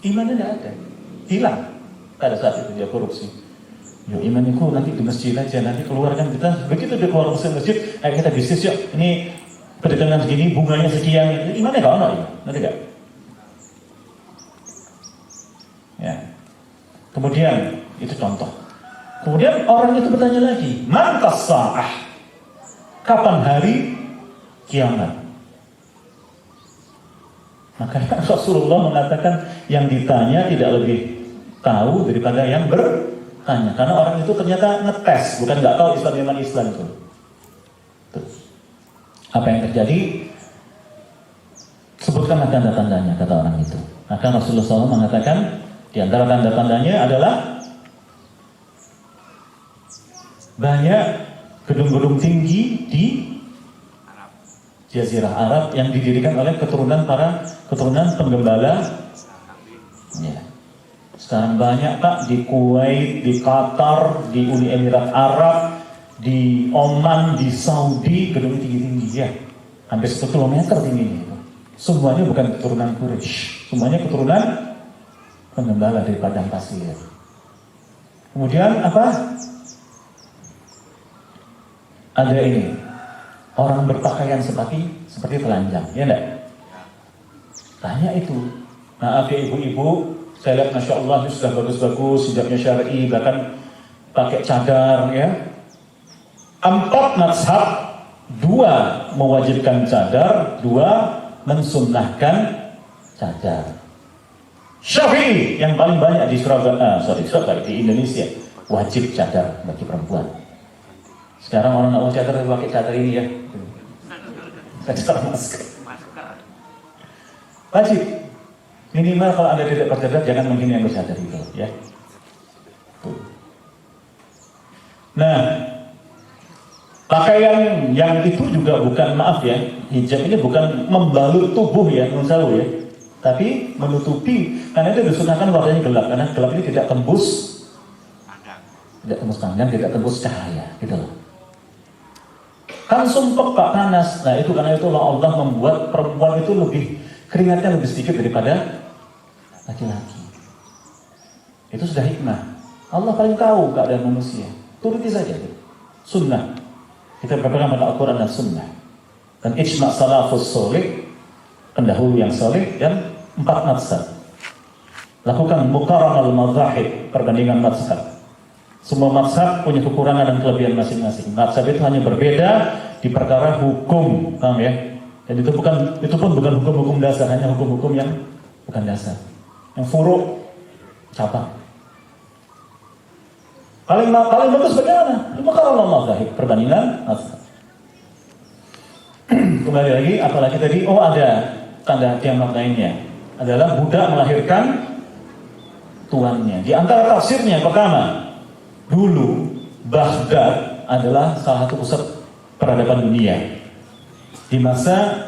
Imannya tidak ada, hilang pada saat itu dia korupsi. Yo, imaniku nanti di masjid aja, nanti keluarkan kita. Begitu dia keluar masjid, ayo kita bisnis yuk. Ini perdagangan segini, bunganya sekian. Imannya gak ono ya, nanti gak? Ya. Kemudian itu contoh. Kemudian orang itu bertanya lagi, mantas sa'ah? Kapan hari kiamat? Maka Rasulullah mengatakan yang ditanya tidak lebih tahu daripada yang bertanya. Karena orang itu ternyata ngetes, bukan nggak tahu Islam iman Islam itu. Tuh. Apa yang terjadi? Sebutkanlah tanda-tandanya, kata orang itu. Maka Rasulullah SAW mengatakan di antara tanda-tandanya adalah banyak gedung-gedung tinggi di Jazirah Arab yang didirikan oleh keturunan penggembala. Ya. Sekarang banyak Pak di Kuwait, di Qatar, di Uni Emirat Arab, di Oman, di Saudi, gedung tinggi-tinggi ya. Hampir 1 kilometer tingginya itu. Semuanya bukan keturunan Quraisy, semuanya keturunan penggembala dari padang pasir. Kemudian apa? Ada ini. Orang berpakaian seperti telanjang, ya enggak? Tanya itu. Maaf ya ibu-ibu, saya lihat Masya Allah ini sudah bagus-bagus, hijabnya syar'i, bahkan pakai cadar ya. 4 mazhab, 2 mewajibkan cadar, 2 mensunnahkan cadar. Syafi'i yang paling banyak di di Indonesia wajib cadar bagi perempuan. Sekarang orang nggak mau cadar, pakai cadar ini ya. Cadar masker. Wajib. Minimal kalau Anda tidak bercadar, jangan menghina yang bercadar itu, ya. Tuh. Nah, pakaian yang itu juga bukan, maaf ya, hijab ini bukan membalut tubuh ya, menurut saya ya, tapi menutupi, karena itu disunahkan warnanya gelap, karena gelap ini tidak tembus pandang, tidak tembus cahaya, gitu loh. Kan sumpek Pak, panas. Nah itu karena itulah Allah membuat perempuan itu keringatnya lebih sedikit daripada laki-laki. Itu sudah hikmah. Allah paling tahu keadaan manusia. Turuti saja. Sunnah. Kita berpegang pada Al-Quran dan Sunnah. Dan ijma' salafus soleh, pendahulu yang soleh, dan 4 mazhab. Lakukan muqaran al-mazahib, perbandingan mazhab. Semua mazhab punya kekurangan dan kelebihan masing-masing. Mazhab itu hanya berbeda di perkara hukum, paham ya? Dan itu pun bukan hukum-hukum dasar, hanya hukum-hukum yang bukan dasar. Yang furu' cabang. Paling bagus bagaimana? Muqaran al-mazahib, perbandingan mazhab. Kembali lagi, apalagi tadi, ada tanda kiamat lainnya. Adalah budak melahirkan tuannya. Di antara tafsirnya pertama, dulu Baghdad adalah salah satu pusat peradaban dunia. Di masa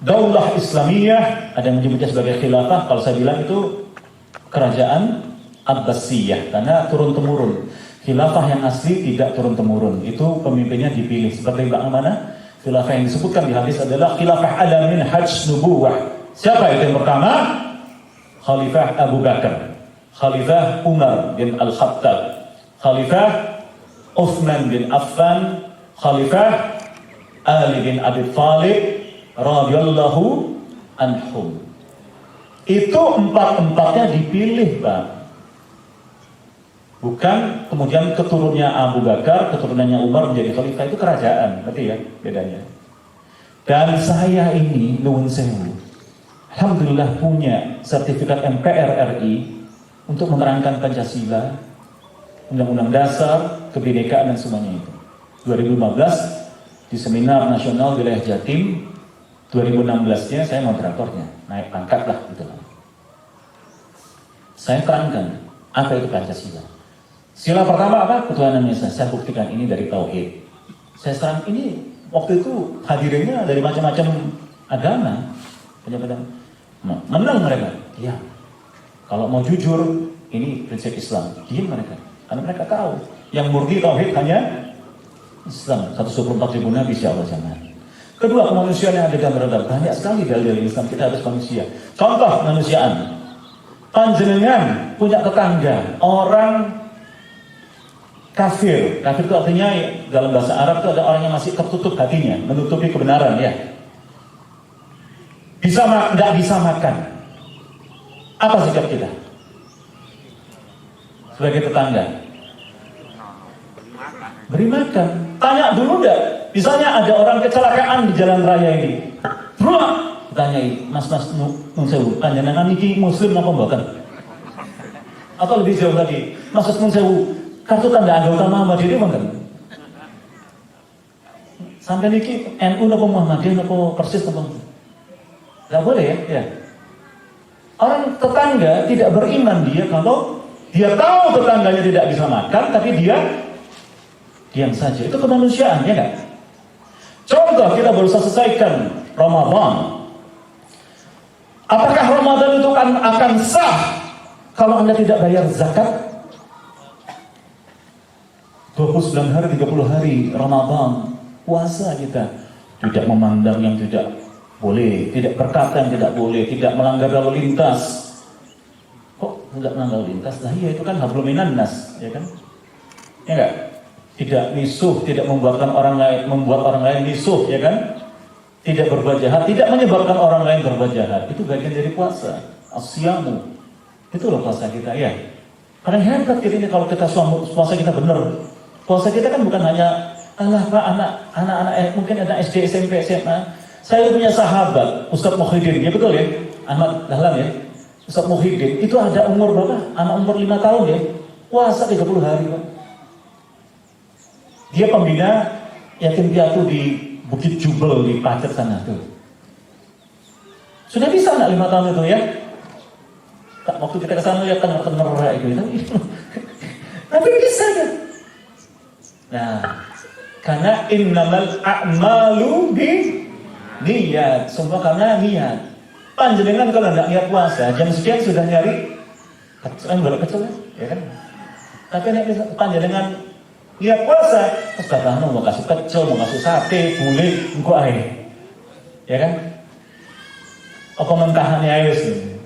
Daulah Islamiyah, ada yang menyebutnya sebagai khilafah. Kalau saya bilang itu kerajaan Abbasiyah, karena turun-temurun. Khilafah yang asli tidak turun-temurun, itu pemimpinnya dipilih. Seperti bagaimana khilafah yang disebutkan di hadis adalah khilafah ala minhaj nubuwah. Siapa itu yang pertama? Khalifah Abu Bakar, Khalifah Umar bin Al-Khattab, Khalifah Uthman bin Affan, Khalifah Ali bin Abi Thalib radhiyallahu anhum. Itu empat-empatnya dipilih, Pak. Bukan kemudian keturunannya Abu Bakar, keturunannya Umar menjadi khalifah, itu kerajaan, berarti ya bedanya. Dan saya ini nuwun sewu, alhamdulillah punya sertifikat MPR RI untuk menerangkan Pancasila, Undang-Undang Dasar, kebinekaan dan semuanya itu. 2015 di Seminar Nasional Wilayah Jatim, 2016-nya saya moderatornya, naik pangkat lah gitu. Saya terangkan apa itu Pancasila. Sila pertama apa? Ketuhanan Maha Esa. Saya buktikan ini dari tauhid. Saya serang ini waktu itu hadirinnya dari macam-macam agama. Menang mereka. Iya. Kalau mau jujur, ini prinsip Islam. Diam mereka. Karena mereka tahu yang murni tauhid hanya Islam. 124 ribu Nabi insya Allah jangan. Kedua, kemanusiaan yang ada gambar-gambar. Banyak sekali dalil Islam, kita harus manusia. Contoh kemanusiaan. Panjenengan punya tetangga orang kafir. Kafir itu artinya dalam bahasa Arab itu ada orang yang masih tertutup hatinya, menutupi kebenaran ya. Nggak bisa makan. Apa sikap kita sebagai tetangga? Beri makan. Tanya dulu nggak? Misalnya ada orang kecelakaan di jalan raya ini. Bro, tanyai, mas nunsewu, panjenengan niki muslim apa mboten? Atau lebih jauh lagi, mas nunsewu, kartu tanda anggota Muhammadiyah mboten? Sampai niki NU napa Muhammadiyah napa Persis napa? Enggak boleh ya? Orang tetangga tidak beriman dia kalau dia tahu tetangganya tidak bisa makan, tapi dia diam saja. Itu kemanusiaan, ya enggak? Contoh, kita baru selesaikan Ramadan. Apakah Ramadan itu akan sah kalau Anda tidak bayar zakat? 29 hari, 30 hari Ramadan, puasa kita. Tidak memandang yang tidak boleh, tidak berkata yang tidak boleh, tidak melanggar lalu lintas. Kok tidak melanggar lalu lintas? Nah iya, itu kan hablum minan nas, ya kan? Ya enggak? Tidak misuh, tidak membuat orang lain misuh, ya kan? Tidak berbuat jahat, tidak menyebabkan orang lain berbuat jahat. Itu bagian dari puasa. Asyamu. Itu loh puasa kita, ya. Paling hebat kita ini kalau kita puasa kita benar. Puasa kita kan bukan hanya Pak anak-anak mungkin ada SD, SMP, SMA. Saya punya sahabat Ustadz Muhyiddin, ya betul ya? Ahmad Dahlan ya. Ustadz Muhyiddin itu ada umur berapa? Anak umur 5 tahun ya. Puasa 30 hari, Pak. Dia pembina yatim piatu di Bukit Jubel di Pacet sana tuh. Sudah bisa nggak 5 tahun itu ya? Waktu kita ke sana lihat tengah-tengah itu. Tapi bisa kan? Nah, karena innamal a'malu bi niat. Semua karena niat. Panjenengan kalau nggak niat puasa, jam sekian sudah nyari kecil ya kan? Tapi panjenengan niat puasa, terus katakan mau kasih kecil, mau kasih sate, boleh, engkau air, ya kan? Apa mentahannya air sih?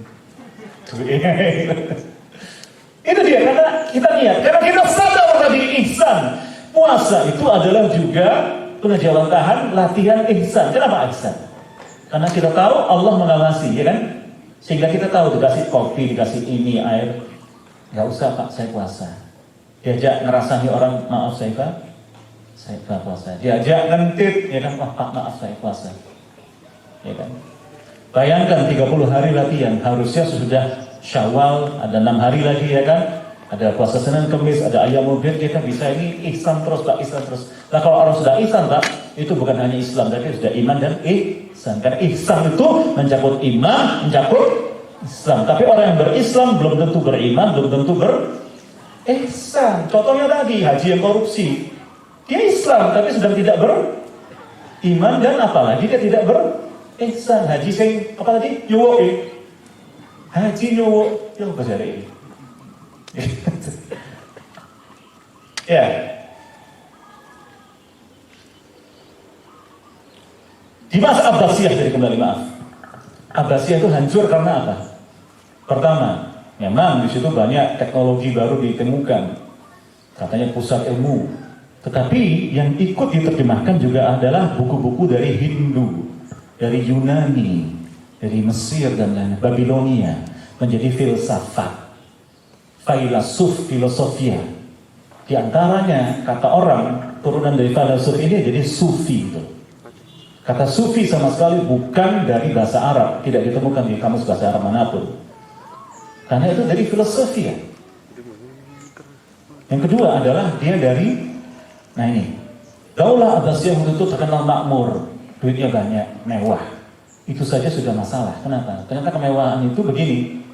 Itu dia, karena kita niat, karena kita sadar tadi ihsan. Puasa itu adalah juga pengejawantahan latihan ihsan. Kenapa ihsan? Karena kita tahu Allah mengawasi, ya kan? Sehingga kita tahu dikasih kopi, dikasih ini air, nggak usah Pak, saya puasa. Diajak ngerasani orang, maaf saya puasa. Diajak ngentit, ya kan, Pak maaf saya puasa. Ya kan. Bayangkan 30 hari latihan, harusnya sudah Syawal, ada 6 hari lagi ya kan. Ada puasa Senin Kamis, ada Ayyamul Bid, kita bisa ini ihsan terus Pak, ihsan terus. Nah kalau orang sudah ihsan Pak, itu bukan hanya Islam, tapi sudah iman dan ihsan. Karena ihsan itu mencakup iman, mencakup Islam. Tapi orang yang berislam belum tentu beriman, belum tentu ihsan. Contohnya tadi, haji yang korupsi. Dia Islam, tapi sedang tidak beriman dan apalagi dia tidak berihsan. Haji sing apa tadi? Nyowo haji nyowo. Ya bahasa ini. Ya. Di masa Abbasiyah, jadi kembali maaf. Abbasiyah itu hancur karena apa? Pertama, memang di situ banyak teknologi baru ditemukan. Katanya pusat ilmu. Tetapi yang ikut diterjemahkan juga adalah buku-buku dari Hindu, dari Yunani, dari Mesir dan lain-lain, Babilonia, menjadi filsafat, filosof, filosofia. Di antaranya kata orang turunan dari filosof ini jadi sufi itu. Kata sufi sama sekali bukan dari bahasa Arab, tidak ditemukan di kamus bahasa Arab manapun. Karena itu dari filosofi ya. Yang kedua adalah dia dari, nah ini, Daulah Abbasiyah itu terkenal makmur, duitnya banyak, mewah. Itu saja sudah masalah. Kenapa? Ternyata kemewahan itu begini.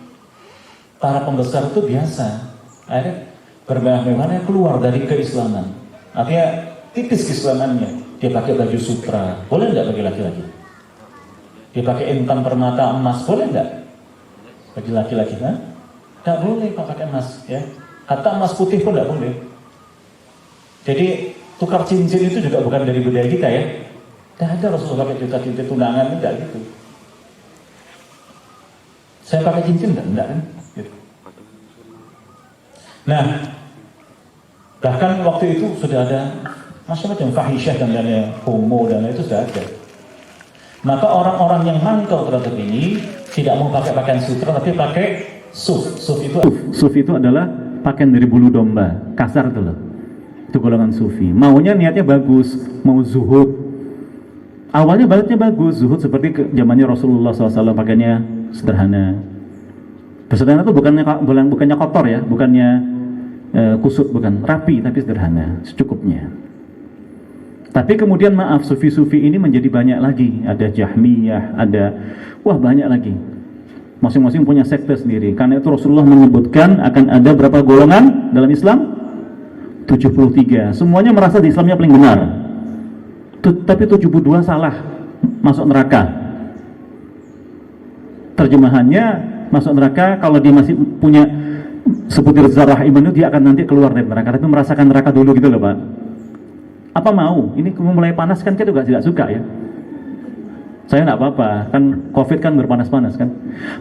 Para pembesar itu biasa, akhirnya bermewah-mewahnya keluar dari keislaman. Artinya tipis keislamannya. Dia pakai baju sutra, boleh nggak bagi laki-laki? Dia pakai intan permata emas, boleh nggak bagi laki-laki? Nggak boleh pakai emas, ya. Hatta emas putih pun nggak boleh. Jadi tukar cincin itu juga bukan dari budaya kita ya. Tidak ada Rasulullah pakai cincin tunangan, enggak gitu. Saya pakai cincin enggak kan? Gitu. Nah, bahkan waktu itu sudah ada macam-macam fahisyah dan lainnya, homo dan lain itu sudah ada. Maka orang-orang yang mangkal terhadap ini tidak mau pakai pakaian sutra tapi pakai suf. Suf itu adalah pakaian dari bulu domba, kasar itu loh. Itu golongan sufi. Maunya niatnya bagus, mau zuhud. Awalnya baliknya bagus, zuhud seperti zamannya Rasulullah SAW, pakaiannya sederhana. Bersederhana itu bukannya kotor ya, bukannya kusut, bukan, rapi tapi sederhana, secukupnya. Tapi kemudian maaf, sufi-sufi ini menjadi banyak lagi. Ada Jahmiyah, ada banyak lagi. Masing-masing punya sekte sendiri. Karena itu Rasulullah menyebutkan akan ada berapa golongan dalam Islam? 73. Semuanya merasa di Islamnya paling benar. Tapi 72 salah, masuk neraka. Terjemahannya masuk neraka kalau dia masih punya sebutir zarah iman itu dia akan nanti keluar dari neraka, tapi merasakan neraka dulu gitu loh Pak. Apa mau? Ini mulai panas kan kita juga tidak suka ya. Saya enggak apa-apa, kan COVID kan berpanas-panas kan.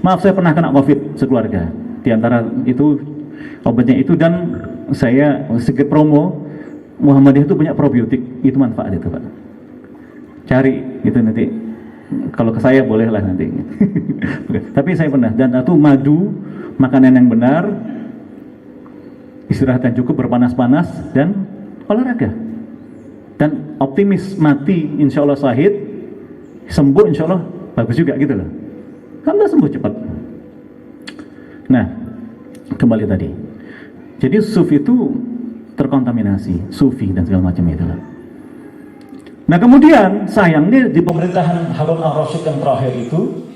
Maaf, saya pernah kena COVID sekeluarga. Di antara itu obatnya itu, dan saya sedikit promo, Muhammadiyah itu punya probiotik, itu manfaat itu Pak. Cari itu nanti. Kalau ke saya bolehlah nanti. Tapi saya pernah, dan itu madu, makanan yang benar, istirahat yang cukup, berpanas-panas, dan olahraga. Dan optimis, mati insya Allah syahid, sembuh insya Allah bagus juga gitu loh. Alhamdulillah sembuh cepat. Nah, kembali tadi. Jadi sufi itu terkontaminasi, sufi dan segala macam itu loh. Nah kemudian sayangnya di pemerintahan Harun al-Rasyid yang terakhir itu,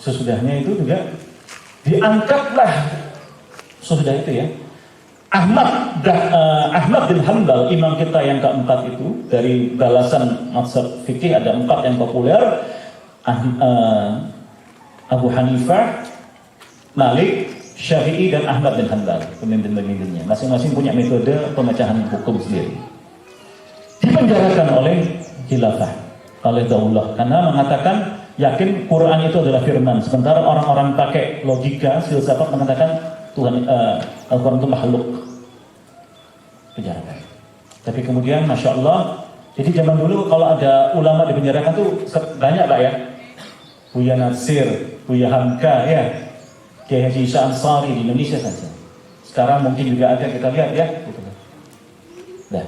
sesudahnya itu juga diangkatlah sesudah itu ya, Ahmad bin Hanbal, imam kita yang keempat itu, dari balasan mazhab fikih ada 4 yang populer, Abu Hanifah, Malik, Syafi'i, dan Ahmad bin Hanbal, pemimpin-pemimpinnya. Masing-masing punya metode pemecahan hukum sendiri. Dipenjarakan oleh khilafah, oleh daulah, karena mengatakan yakin Quran itu adalah firman. Sementara orang-orang pakai logika, filsafat mengatakan Tuhan Al-Quran itu makhluk. Penjarakan. Tapi kemudian Masya Allah, jadi zaman dulu kalau ada ulama dipenjarakan tuh banyak Pak ya. Buya Nasir, Buya Hamka ya, Kiai Haji Isa Ansari di Indonesia saja. Sekarang mungkin juga ada, kita lihat ya. Nah,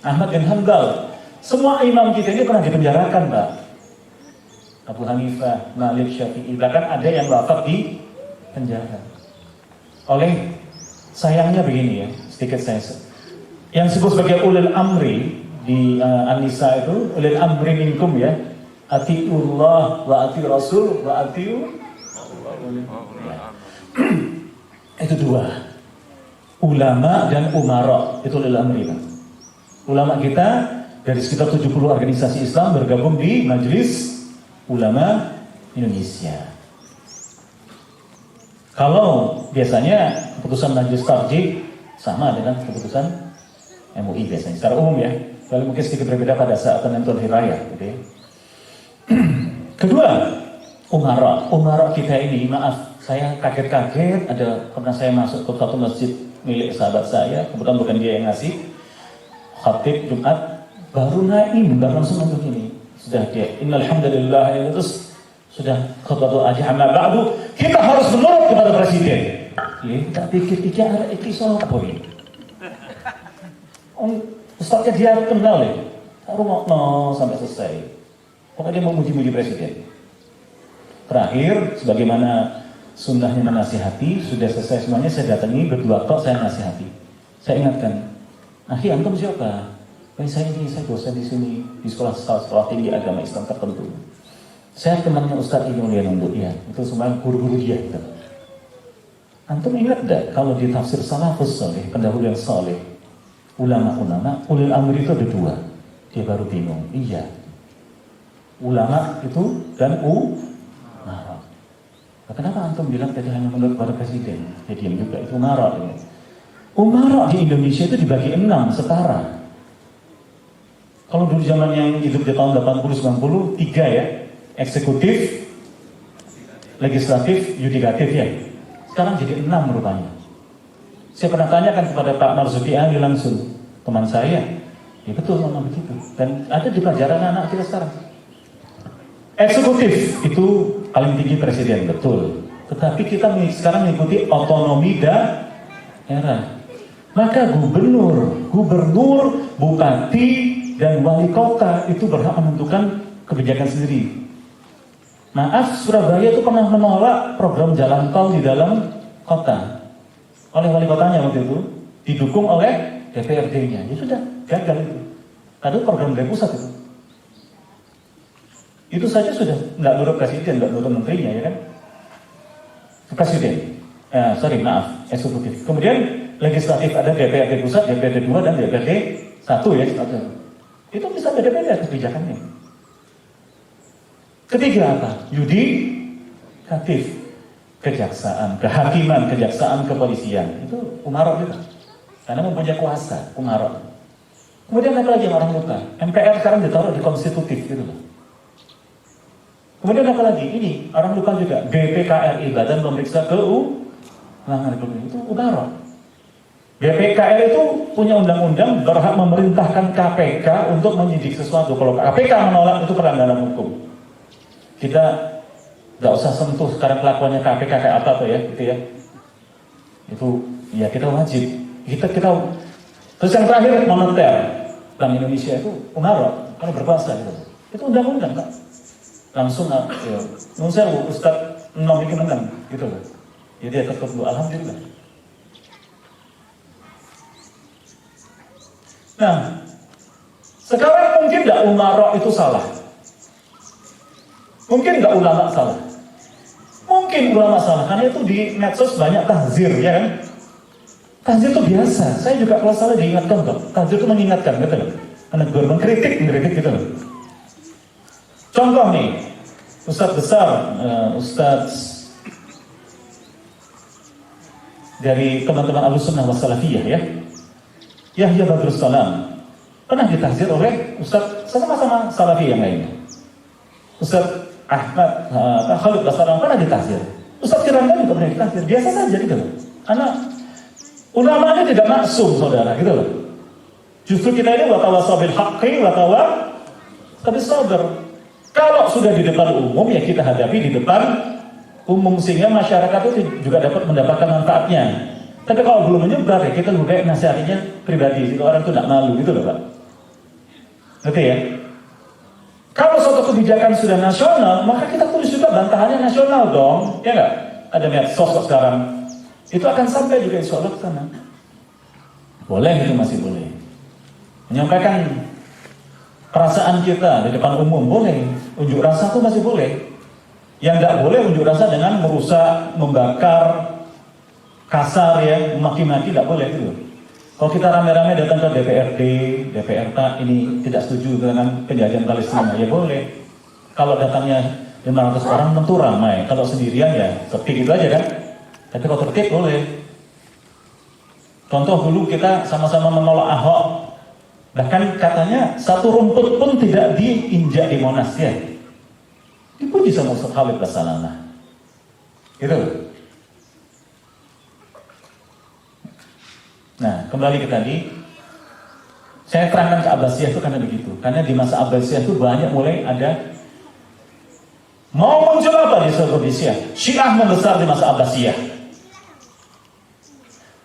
Ahmad bin Hanbal, semua imam kita ini pernah dipenjarakan Pak. Abu Hanifah, Malik, Syafi'i, bahkan ada yang wafat di penjara. Oleh sayangnya begini ya, sedikit saya yang disebut sebagai ulil amri di An-Nisa itu, ulil amri minkum ya, atiullah wa ati rasul wa atiu itu 2, ulama dan umara, itu ulil amri Pak. Ulama kita dari sekitar 70 organisasi Islam bergabung di Majelis Ulama Indonesia. Kalau biasanya keputusan Majelis Tarjih sama dengan keputusan MUI biasanya secara umum ya. Kalau mungkin sedikit berbeda pada saat penentuan hirayah gitu ya. Kedua, umara kita ini, maaf saya kaget-kaget, ada pernah saya masuk ke satu masjid milik sahabat saya, kebetulan bukan dia yang ngasih. khatib Jumat baru naim, nggak langsung untuk ini. Sudah dia, innal hamdalillah, ya, terus sudah khutbah aja amma ba'du, kita harus menurut kepada presiden. Ya, tak pikir-pikir ada iki sapa ini. Ustaznya dia kenal ya, rumah sampai selesai. Pokoknya dia mau muji-muji presiden. Terakhir, sebagaimana sunnahnya menasihati, sudah selesai semuanya, saya datangi berdua kok saya nasihati. Saya ingatkan, akhi antum siapa? Saya ini, saya dosen di sini di sekolah tinggi agama Islam tertentu. Saya temannya Ustaz ini mulia untuk dia, itu semua guru-guru dia. Gitu. Antum ingat tidak kalau di tafsir salafus saleh, pendahulu yang saleh, ulama-ulama, ulil amri itu ada dua. Dia baru bingung. Iya, ulama itu dan umara. Kenapa antum bilang tadi hanya menurut para presiden? Ya diam juga, itu umara. Umara di Indonesia itu dibagi 6 setara. Kalau dulu zaman yang hidup di tahun 80-90, 3 ya. Eksekutif, legislatif, yudikatif ya. Sekarang jadi 6 rupanya. Saya pernah tanyakan kepada Pak Marzuki Ali langsung, teman saya. Ya betul memang begitu. Dan ada di pelajaran anak kita sekarang. Eksekutif itu paling tinggi presiden, betul. Tetapi kita sekarang mengikuti otonomi daerah. Maka gubernur, bupati, dan wali kota itu berhak menentukan kebijakan sendiri. Maaf, Surabaya itu pernah menolak program jalan tol di dalam kota oleh wali kotanya waktu itu, didukung oleh DPRD-nya. Ya sudah, gagal itu. Ada program dari pusat itu. Itu saja sudah nggak nurut presiden, nggak nurut menterinya, ya kan? Presiden, eksekutif. Kemudian legislatif ada DPRD pusat, DPRD 2 dan DPRD 1 ya. Itu bisa beda-beda kebijakannya. Ketiga apa? Yudikatif, kejaksaan, kehakiman, kejaksaan, kepolisian. Itu umara juga. Karena mempunyai kuasa, umara. Kemudian apa lagi yang orang lupa? MPR sekarang ditaruh di konstitutif gitu loh. Kemudian apa lagi? Ini orang lupa juga. BPKRI, Badan Pemeriksa Keuangan Republik, itu umara. BPKRI itu punya undang-undang berhak memerintahkan KPK untuk menyidik sesuatu. Kalau KPK menolak itu pelanggaran hukum. Kita nggak usah sentuh sekarang kelakuannya KPK kayak apa tuh ya, gitu ya. Itu ya kita wajib. Kita terus yang terakhir moneter. Bank Indonesia itu umara, karena berkuasa gitu. Itu undang-undang kan. Langsung ya. Menurut saya Ustaz bikin menang gitu loh. Jadi ya tetap alhamdulillah. Nah, sekarang mungkin nggak umara itu salah. Mungkin nggak ulama salah. Mungkin ulama salah, karena itu di medsos banyak tahzir, ya kan? Tahzir itu biasa. Saya juga kalau salah diingatkan kok. Tahzir itu mengingatkan, gitu loh. Karena gue mengkritik gitu loh. Contoh nih, Ustadz besar, Ustadz dari teman-teman Ahlussunnah wa Salafiyah ya. Yahya Badrus Salam pernah ditahzir oleh Ustaz sama-sama Salafi yang lainnya. Ustaz Ahmad Khalid Basalam pernah ditahzir. Ustaz Firanda juga pernah ditahzir. Biasa saja gitu loh. Karena ulamanya tidak maksum, saudara, gitu loh. Justru kita ini watawasaw bil haqqi watawasaw sabr. Kalau sudah di depan umum ya kita hadapi di depan umum sehingga masyarakat itu juga dapat mendapatkan manfaatnya. Tapi kalau belum menyebar ya kita lebih baik nasihatinya pribadi. Itu orang itu tidak malu gitu loh Pak. Ngerti ya? Kalau suatu kebijakan sudah nasional, maka kita tulis juga bantahannya nasional dong. Ya nggak? Ada medsos sekarang. Itu akan sampai juga insya Allah ke sana. Boleh itu masih boleh. Menyampaikan perasaan kita di depan umum boleh. Unjuk rasa itu masih boleh. Yang nggak boleh unjuk rasa dengan merusak, membakar, kasar ya, maki-maki tidak boleh itu. Kalau kita rame-rame datang ke DPRD, DPRK ini tidak setuju dengan penjajahan Palestina, ya boleh. Kalau datangnya 500 orang tentu ramai. Kalau sendirian ya sepi gitu aja kan. Tapi kalau tertib boleh. Contoh dulu kita sama-sama menolak Ahok. Bahkan katanya satu rumput pun tidak diinjak di Monas ya. Dipuji sama Ustaz Khalid Basalam. Gitu. Nah, kembali ke tadi, Saya terangkan ke Abbasiyah itu karena begitu. Karena di masa Abbasiyah itu banyak mulai ada mau muncul apa di Indonesia? Syiah membesar di masa Abbasiyah.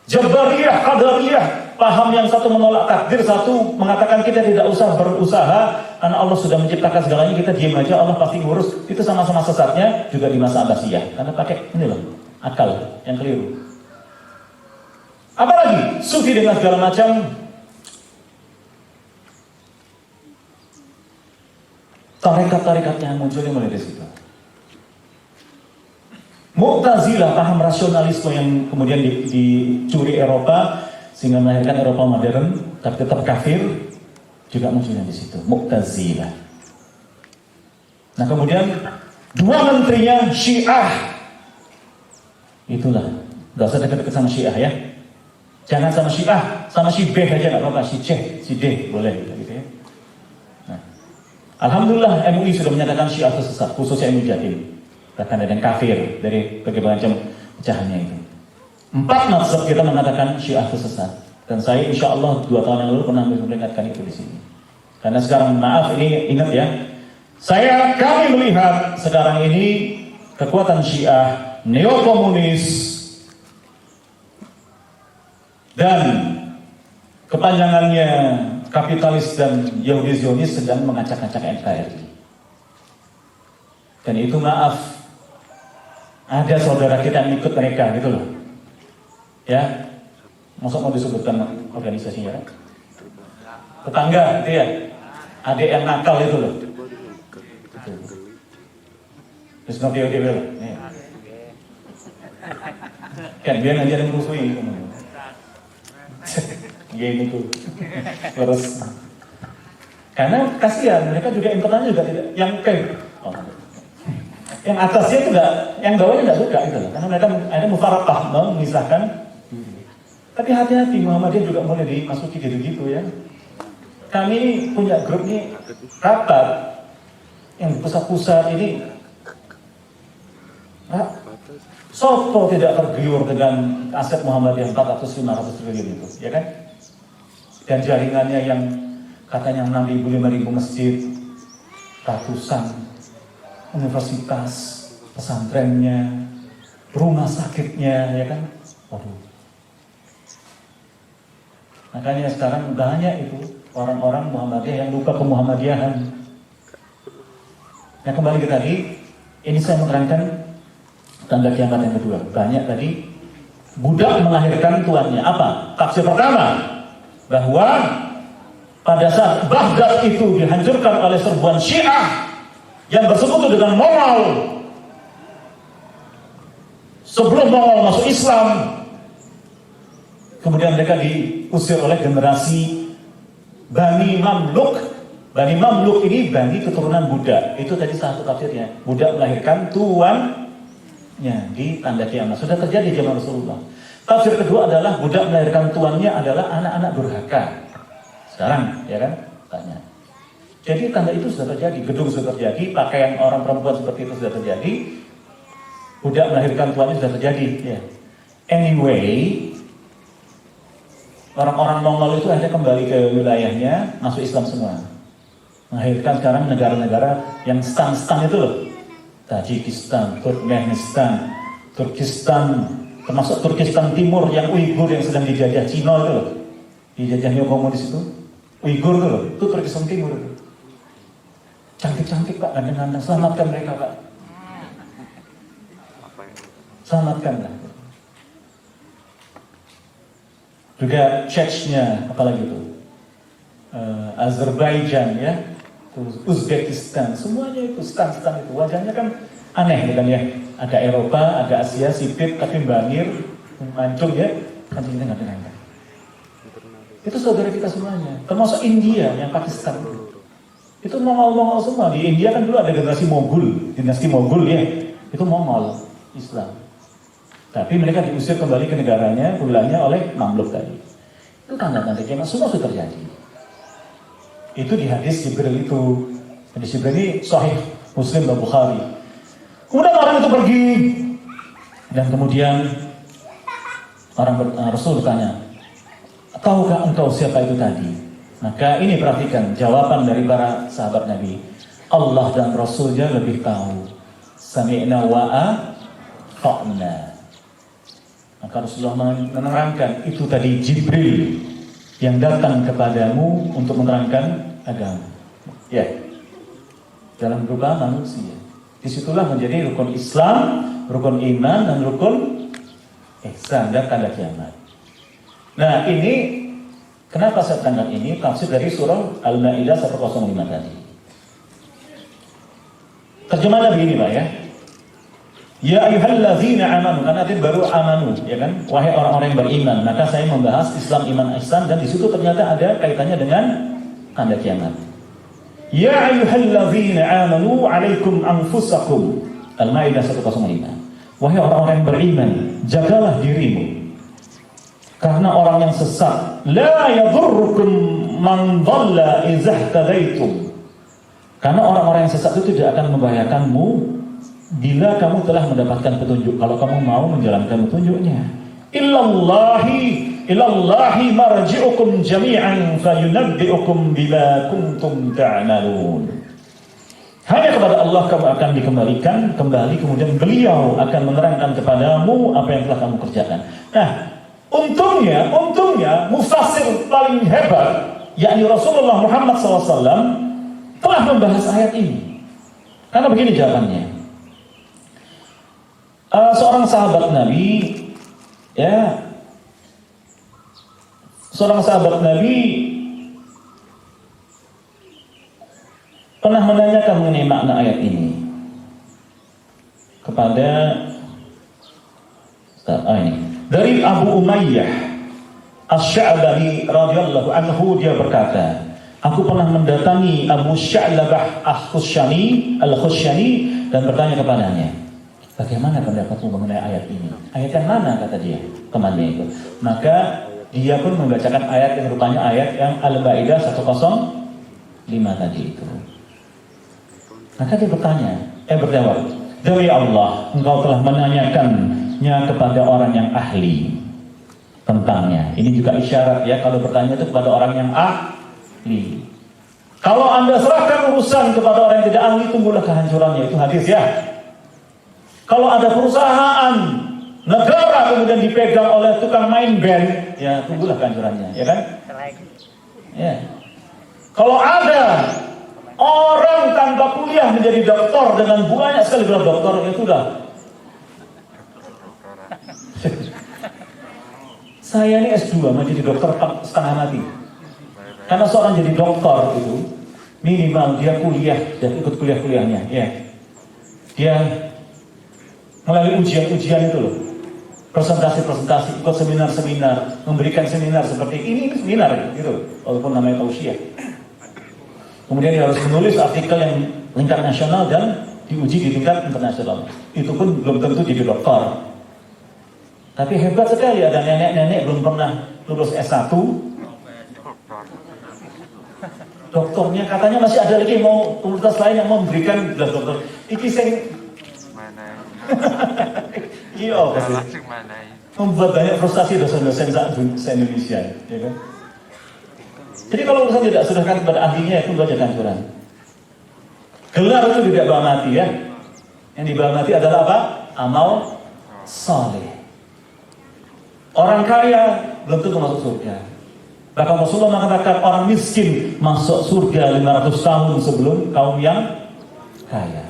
Jabariyah, Qadariyah, paham yang satu menolak takdir, satu mengatakan kita tidak usah berusaha karena Allah sudah menciptakan segalanya, kita diam aja, Allah pasti ngurus. Itu sama-sama sesatnya juga di masa Abbasiyah. Karena pakai ini loh, akal yang keliru. Apalagi sufi dengan segala macam tarekat-tarekat yang munculnya mulai dari situ. Mu'tazilah, paham rasionalisme yang kemudian dicuri Eropa sehingga melahirkan Eropa modern, tapi tetap kafir, juga munculnya di situ. Mu'tazilah. Nah kemudian dua menterinya Syiah. Itulah, gak usah dekat-dekat sama Syiah ya. Jangan sama Syiah, sama Syiah aja nggak apa-apa, Syiah boleh gitu ya. Nah, alhamdulillah MUI sudah menyatakan Syiah itu sesat, khususnya MUI Jatim. Bahkan ada yang kafir dari berbagai macam pecahannya itu. 4 mazhab kita mengatakan Syiah itu sesat. Dan saya insya Allah 2 tahun yang lalu pernah memperingatkan itu di sini. Karena sekarang maaf ini ingat ya, kami melihat sekarang ini kekuatan Syiah, neokomunis dan kepanjangannya kapitalis dan Yahudi Zionis sedang mengacak-acak NKRI. Dan itu maaf, ada saudara kita yang ikut mereka gitu loh. Ya, maksud mau disebutkan organisasinya? Tetangga gitu ya, adik yang nakal itu loh. Terus nanti dia kan dia ngajarin yang musuhi gini tuh terus karena kasihan mereka juga internalnya juga tidak yang yang atasnya itu enggak, yang bawahnya enggak suka itu loh. Karena mereka ada mufarakah memisahkan. Tapi hati-hati, Muhammadiyah juga mulai dimasuki gitu-gitu ya. Kami punya grup ini rapat yang pusat-pusat ini. Sopo tidak tergiur dengan aset Muhammadiyah 400-500 triliun itu, ya kan? Dan jaringannya yang katanya 6.000-5.000 masjid, ratusan universitas, pesantrennya, rumah sakitnya, ya kan? Waduh. Makanya sekarang banyak itu orang-orang Muhammadiyah yang lupa ke Muhammadiyahan. Nah kembali ke tadi, ini saya menerangkan tanda kiamat yang kedua. Banyak tadi budak melahirkan tuannya. Apa? Tafsir pertama bahwa pada saat Baghdad itu dihancurkan oleh serbuan Syiah yang bersekutu dengan Mongol sebelum Mongol masuk Islam, kemudian mereka diusir oleh generasi Bani Mamluk. Bani Mamluk ini Bani keturunan budak. Itu tadi satu tafsirnya. Budak melahirkan tuannya di tanda kiamat. Sudah terjadi zaman Rasulullah. Tafsir kedua adalah budak melahirkan tuannya adalah anak-anak durhaka. Sekarang, ya kan? Tanya. Jadi tanda itu sudah terjadi, gedung sudah terjadi, pakaian orang perempuan seperti itu sudah terjadi, budak melahirkan tuannya sudah terjadi. Ya. Anyway, orang-orang Mongol itu akhirnya kembali ke wilayahnya, masuk Islam semua. Melahirkan sekarang negara-negara yang stan-stan itu loh. Tajikistan, Turkmenistan, Turkistan, termasuk Turkistan Timur yang Uighur yang sedang dijajah Cina itu loh. Dijajah neokomunis itu, Uighur itu loh, itu Turkistan Timur itu. Cantik-cantik Pak, ganteng-ganteng, selamatkan mereka Pak. Selamatkanlah. Juga Chechnya, apalagi itu, Azerbaijan ya, Uzbekistan, semuanya itu stan-stan itu. Wajahnya kan aneh kan ya, ada Eropa, ada Asia, sipit, tapi banjir, mancung ya, kan kita nggak dengar. Itu saudara kita semuanya, termasuk India yang Pakistan itu Mongol-Mongol semua. Di India kan dulu ada generasi Mogul, dinasti Mogul ya, itu Mongol Islam. Tapi mereka diusir kembali ke negaranya, wilayahnya oleh Mamluk tadi. Itu tanda-tanda kiamat semua sudah terjadi. Itu di hadis Jibril itu. Hadis Jibril ini Sahih Muslim dan Bukhari. Kemudian orang itu pergi dan kemudian Rasul bertanya, tahukah engkau siapa itu tadi? Maka ini perhatikan jawaban dari para sahabat Nabi. Allah dan Rasulnya lebih tahu. Sami'na wa ata'na. Maka Rasulullah menerangkan itu tadi Jibril yang datang kepadamu untuk menerangkan agama. Ya, dalam berupa manusia. Disitulah menjadi rukun Islam, rukun iman, dan rukun ihsan dan tanda kiamat. Nah ini kenapa saya tangkap ini tafsir dari surah Al-Maidah 105 tadi. Terjemahannya begini Pak ya. Ya ayyuhallazina amanu, karena itu baru amanu, ya kan? Wahai orang-orang yang beriman. Maka saya membahas Islam, iman, ihsan, dan di situ ternyata ada kaitannya dengan tanda kiamat. Ya ayyuhallazina amanu alaikum anfusakum. Al-Maidah 105. Wahai orang-orang yang beriman, jagalah dirimu. Karena orang yang sesat, la yadurrukum man dhalla idza ihtadaitum. Karena orang-orang yang sesat itu tidak akan membahayakanmu bila kamu telah mendapatkan petunjuk. Kalau kamu mau menjalankan petunjuknya. Ilallahi marji'ukum jami'an fayunabbi'ukum bima kuntum ta'malun. Hanya kepada Allah kamu akan dikembalikan kembali, kemudian beliau akan menerangkan kepadamu apa yang telah kamu kerjakan. Nah, untungnya mufassir paling hebat, yakni Rasulullah Muhammad SAW, telah membahas ayat ini. Karena begini jawabannya. Seorang sahabat Nabi, ya, pernah menanyakan mengenai makna ayat ini kepada dari Abu Umayyah Asy-Sya'bani radhiyallahu anhu. Dia berkata, aku pernah mendatangi Abu Sya'labah Al-Khusyani dan bertanya kepadanya, bagaimana pendapatmu mengenai ayat ini? Ayat yang mana, kata dia temannya itu. Maka dia pun membacakan ayat yang rupanya ayat yang Al-Maidah 105 tadi itu. Maka dia berjawab, demi Allah, engkau telah menanyakannya kepada orang yang ahli tentangnya. Ini juga isyarat ya, kalau bertanya itu kepada orang yang ahli. Kalau Anda serahkan urusan kepada orang yang tidak ahli, tunggulah kehancurannya. Itu hadis ya. Kalau ada perusahaan negara kemudian dipegang oleh tukang main band, ya tunggulah kehancurannya, ya kan? Ya. Kalau ada orang tanpa kuliah menjadi doktor dengan banyak sekali gelar doktor, ya sudah. Saya ini S2 mau jadi dokter setengah mati. Karena seorang jadi dokter itu minimal dia kuliah dan ikut kuliah-kuliahnya, ya. Dia melalui ujian-ujian itu loh, presentasi-presentasi, ikut seminar-seminar, memberikan seminar seperti ini seminar gitu, walaupun namanya tausiah. Kemudian dia harus menulis artikel yang tingkat nasional dan diuji di tingkat internasional. Itu pun belum tentu jadi dokter. Tapi hebat sekali, ada nenek-nenek belum pernah lulus S1, doktornya katanya masih ada lagi mau universitas lain yang mau memberikan gelar dokter. Iki sing iya, membuat banyak frustasi dosen-dosen se-Indonesia, ya kan? Jadi kalau urusan tidak serahkan kepada ahlinya, itu saja kancuran. Gelar itu tidak bawa mati ya. Yang dibawa mati adalah apa? Amal saleh. Orang kaya belum tentu masuk surga. Bahkan Rasulullah mengatakan orang miskin masuk surga 500 tahun sebelum kaum yang kaya.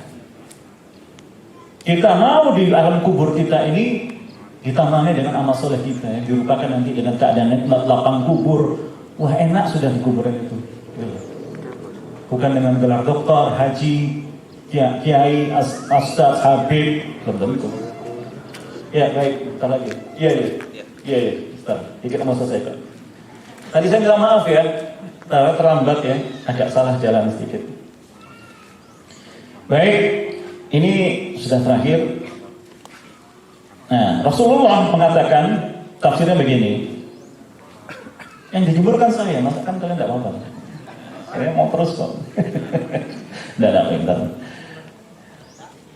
Kita mau di alam kubur kita ini ditambahnya dengan amal soleh kita yang dirupakan nanti dengan keadaan nikmat lapang kubur. Wah enak sudah di kuburan itu. Bukan dengan gelar doktor, haji, kiai, ustaz, habib, belum tentu. Ya baik, kita lagi. Iya, Ustaz. Dikit mau selesai kok. Tadi saya minta maaf ya, terlambat ya, agak salah jalan sedikit. Baik, ini sudah terakhir. Nah, Rasulullah mengatakan tafsirnya begini. Yang dijemurkan saya, masa kan kalian tidak apa-apa. Saya mau terus kok. Tidak pintar.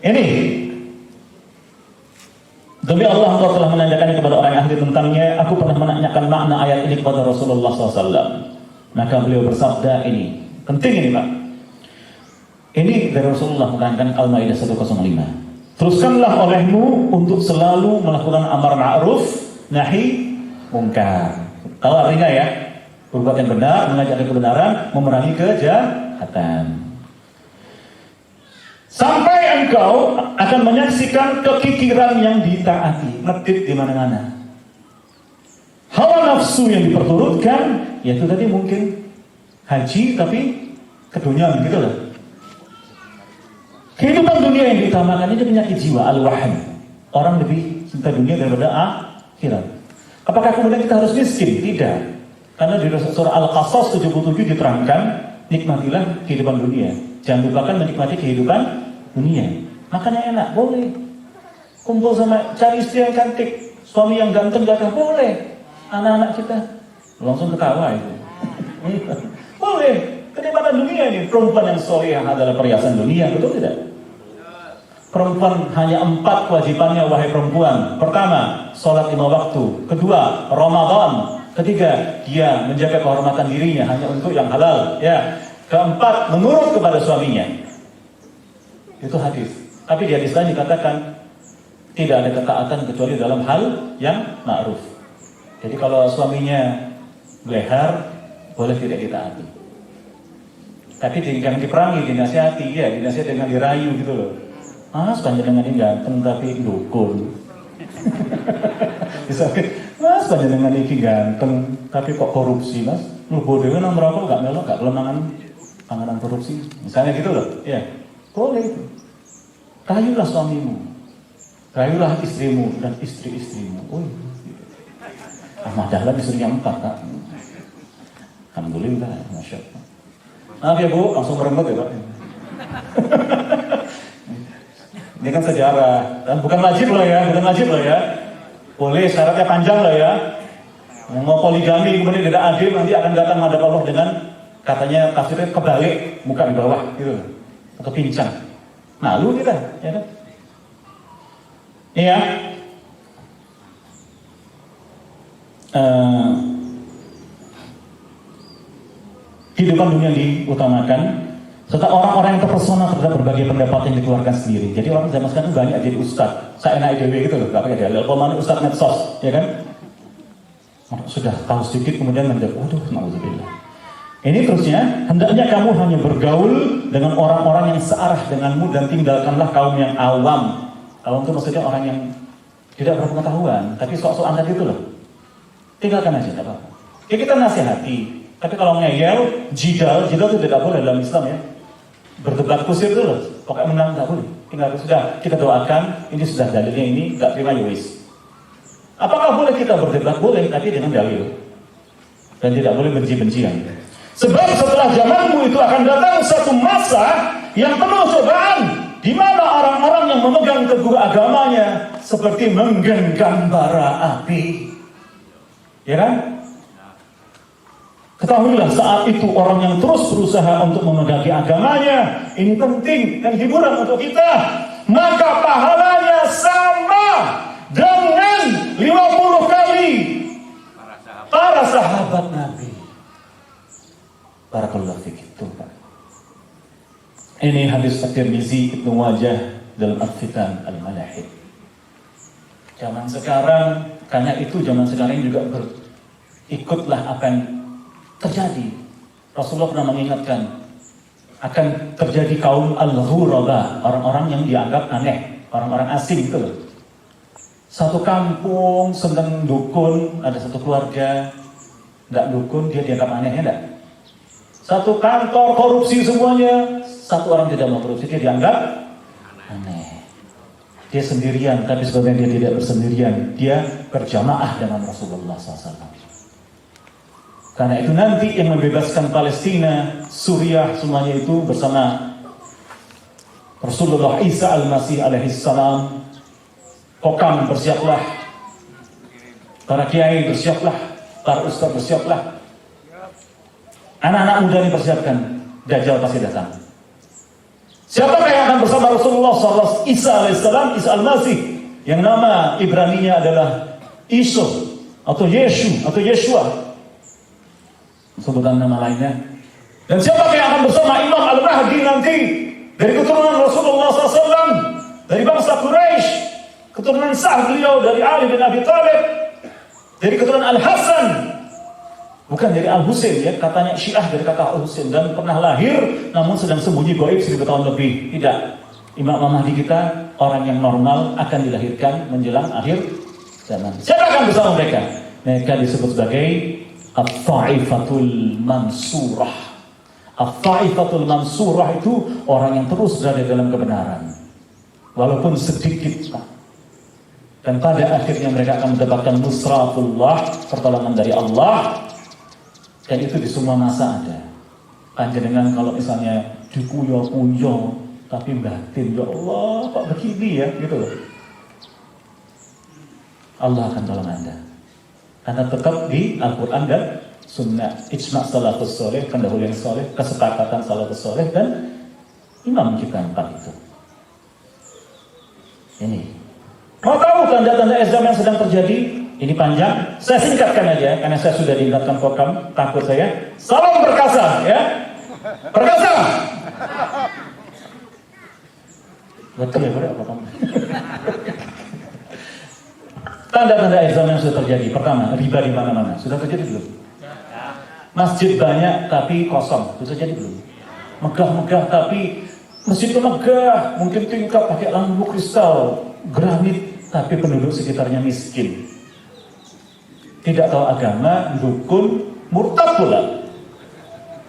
Ini demi Allah, engkau telah menanyakan kepada orang yang ahli tentangnya. Aku pernah menanyakan makna ayat ini kepada Rasulullah SAW. Maka beliau bersabda ini, penting ini Pak. Ini dari Rasulullah menerangkan Al-Maidah 105. Teruskanlah olehmu untuk selalu melakukan amar ma'ruf, nahi mungkar. Tahu artinya ya? Berbuat yang benar, mengajak kebenaran, memerangi kejahatan. Sampai engkau akan menyaksikan kekikiran yang ditaati, ngedit di mana-mana. Hawa nafsu yang diperturutkan, yaitu tadi mungkin haji tapi keduniaan gitu lah. Kehidupan dunia yang diutamakan itu penyakit jiwa, al-wahn. Orang lebih cinta dunia daripada akhirat. Apakah kemudian kita harus miskin? Tidak. Karena di surah Al-Qasas 77 diterangkan, nikmatilah kehidupan dunia. Jangan lupakan menikmati kehidupan dunia. Makannya enak, boleh. Kumpul sama, cari istri yang cantik, suami yang ganteng, gagah, boleh. Anak-anak kita langsung ketawa itu. Boleh. Kenikmatan dunia ini. Perempuan yang soleh adalah perhiasan dunia, betul tidak? Perempuan hanya 4 kewajibannya, wahai perempuan. Pertama, sholat 5 waktu. Kedua, Ramadan. Ketiga, dia menjaga kehormatan dirinya hanya untuk yang halal. Ya. Keempat, menurut kepada suaminya. Itu hadis. Tapi di hadis lain dikatakan tidak ada ketaatan kecuali dalam hal yang ma'ruf. Jadi kalau suaminya belehar, boleh tidak ditaati. Tapi jangan diperangi, dinasihati. Ya, dinasihati dengan dirayu gitu loh. Mas, panjenengan ini ganteng tapi dukun. Bisa, Mas, panjenengan ini ganteng tapi kok korupsi, Mas. Mlebu dhewe nang merokok gak melok, gak kelemangan panganan korupsi. Misalnya gitu loh. Ya, boleh itu. Rayulah suamimu. Rayulah istrimu dan istri-istrimu. Ahmad Dahlan istrinya 4, Kak. Alhamdulillah, Masya Allah. Maaf ya Bu, langsung merembet ya Pak. Ini kan sejarah, dan bukan wajib lah ya. Boleh, syaratnya panjang lah ya. Mau poligami kemudian tidak adil, nanti akan datang menghadap Allah dengan katanya tafsirnya kebalik, muka di bawah gitu, atau pincang. Malu kita, ya kan? Iya. Kehidupan dunia diutamakan. Serta orang-orang yang terpesona terhadap berbagai pendapat yang dikeluarkan sendiri. Jadi orang zaman sekarang banyak jadi ustadz. Saya enak ide gitu loh, gak pakai dalil. Kalau ustadz medsos, ya kan? Sudah tahu sedikit kemudian menjawab, waduh, na'udzubillah. Ini terusnya, hendaknya kamu hanya bergaul dengan orang-orang yang searah denganmu dan tinggalkanlah kaum yang awam. Awam itu maksudnya orang yang tidak berpengetahuan, tapi sok-sokan tadi itu loh. Tinggalkan aja, tidak apa-apa. Ya kita nasihati. Tapi kalau ngeyel, jidal itu tidak boleh dalam Islam ya. Berdebat kusir itu loh, pokoknya menang nggak boleh. Tinggal sudah kita doakan, ini sudah dalilnya ini, nggak terima yowis. Apakah boleh kita berdebat? Boleh, tapi dengan dalil dan tidak boleh benci-bencian. Sebab setelah zamanmu itu akan datang satu masa yang penuh cobaan, di mana orang-orang yang memegang teguh agamanya seperti menggenggam bara api, ya kan? Ketahuilah saat itu orang yang terus berusaha untuk memegangi agamanya, ini penting dan hiburan untuk kita, maka pahalanya sama dengan 50 kali para sahabat Nabi. Barakallahu fiik. Ini hadis At-Tirmizi Ibnu Majah dalam Al-Fitan Al-Malahid. Zaman sekarang, karena itu zaman sekarang juga ikutlah akan terjadi. Rasulullah pernah mengingatkan akan terjadi kaum al-ghuraba, orang-orang yang dianggap aneh, orang-orang asing itu. Satu kampung sedang dukun, ada satu keluarga nggak dukun, dia dianggap aneh, ya enggak? Satu kantor korupsi semuanya, satu orang tidak mau korupsi, dia dianggap aneh. Dia sendirian, tapi sebenarnya dia tidak bersendirian, dia berjamaah dengan Rasulullah SAW. Karena itu nanti yang membebaskan Palestina, Suriah, semuanya itu bersama Rasulullah Isa Al-Masih alaihissalam. Kokam bersiaplah, para kiai bersiaplah, para ustaz bersiaplah, anak-anak muda ini persiapkan, Dajjal pasti datang. Siapakah yang akan bersama Rasulullah SAW? Isa alaihissalam, Isa Al-Masih, yang nama Ibraninya adalah Isa atau Yeshu atau Yeshua. sebutan nama lainnya. Dan siapa yang akan bersama Imam Al-Mahdi nanti dari keturunan Rasulullah SAW, dari bangsa Quraisy, keturunan sah beliau dari Ali bin Abi Thalib, dari keturunan Al-Hasan, bukan dari Al-Husain ya, katanya Syiah dari kata Al-Husain, dan pernah lahir namun sedang sembunyi gaib 1000 tahun lebih. Tidak. Imam Al-Mahdi kita orang yang normal akan dilahirkan menjelang akhir zaman. Siapa akan bersama mereka? Mereka disebut sebagai At-Ta'ifatul Mansurah. At-Ta'ifatul Mansurah itu orang yang terus berada dalam kebenaran walaupun sedikit. Dan pada akhirnya mereka akan mendapatkan nusratullah, pertolongan dari Allah. Dan itu di semua masa ada. Panjenengan kalau misalnya dikuyo-kuyo tapi batin, ya Allah kok begini ya, gitu loh, Allah akan tolong Anda. Karena tetap di Al-Quran dan Sunnah, ijma' salafus soleh, pendahuluan soleh, kesepakatan salafus soleh, dan imam kita 4 itu. Ini. Mau tahu tanda-tanda azab yang sedang terjadi? Ini panjang, saya singkatkan aja karena saya sudah diingatkan program, takut saya. Salam perkasa, ya. Perkasa. Betul ya, apa kamu? Tanda-tanda azab yang sudah terjadi. Pertama, riba di mana-mana. Sudah terjadi belum? Masjid banyak tapi kosong. Sudah terjadi belum? Megah-megah tapi masjid itu megah, mungkin tingkat pakai lampu kristal, granit, tapi penduduk sekitarnya miskin. Tidak tahu agama, dukun, murtad pula.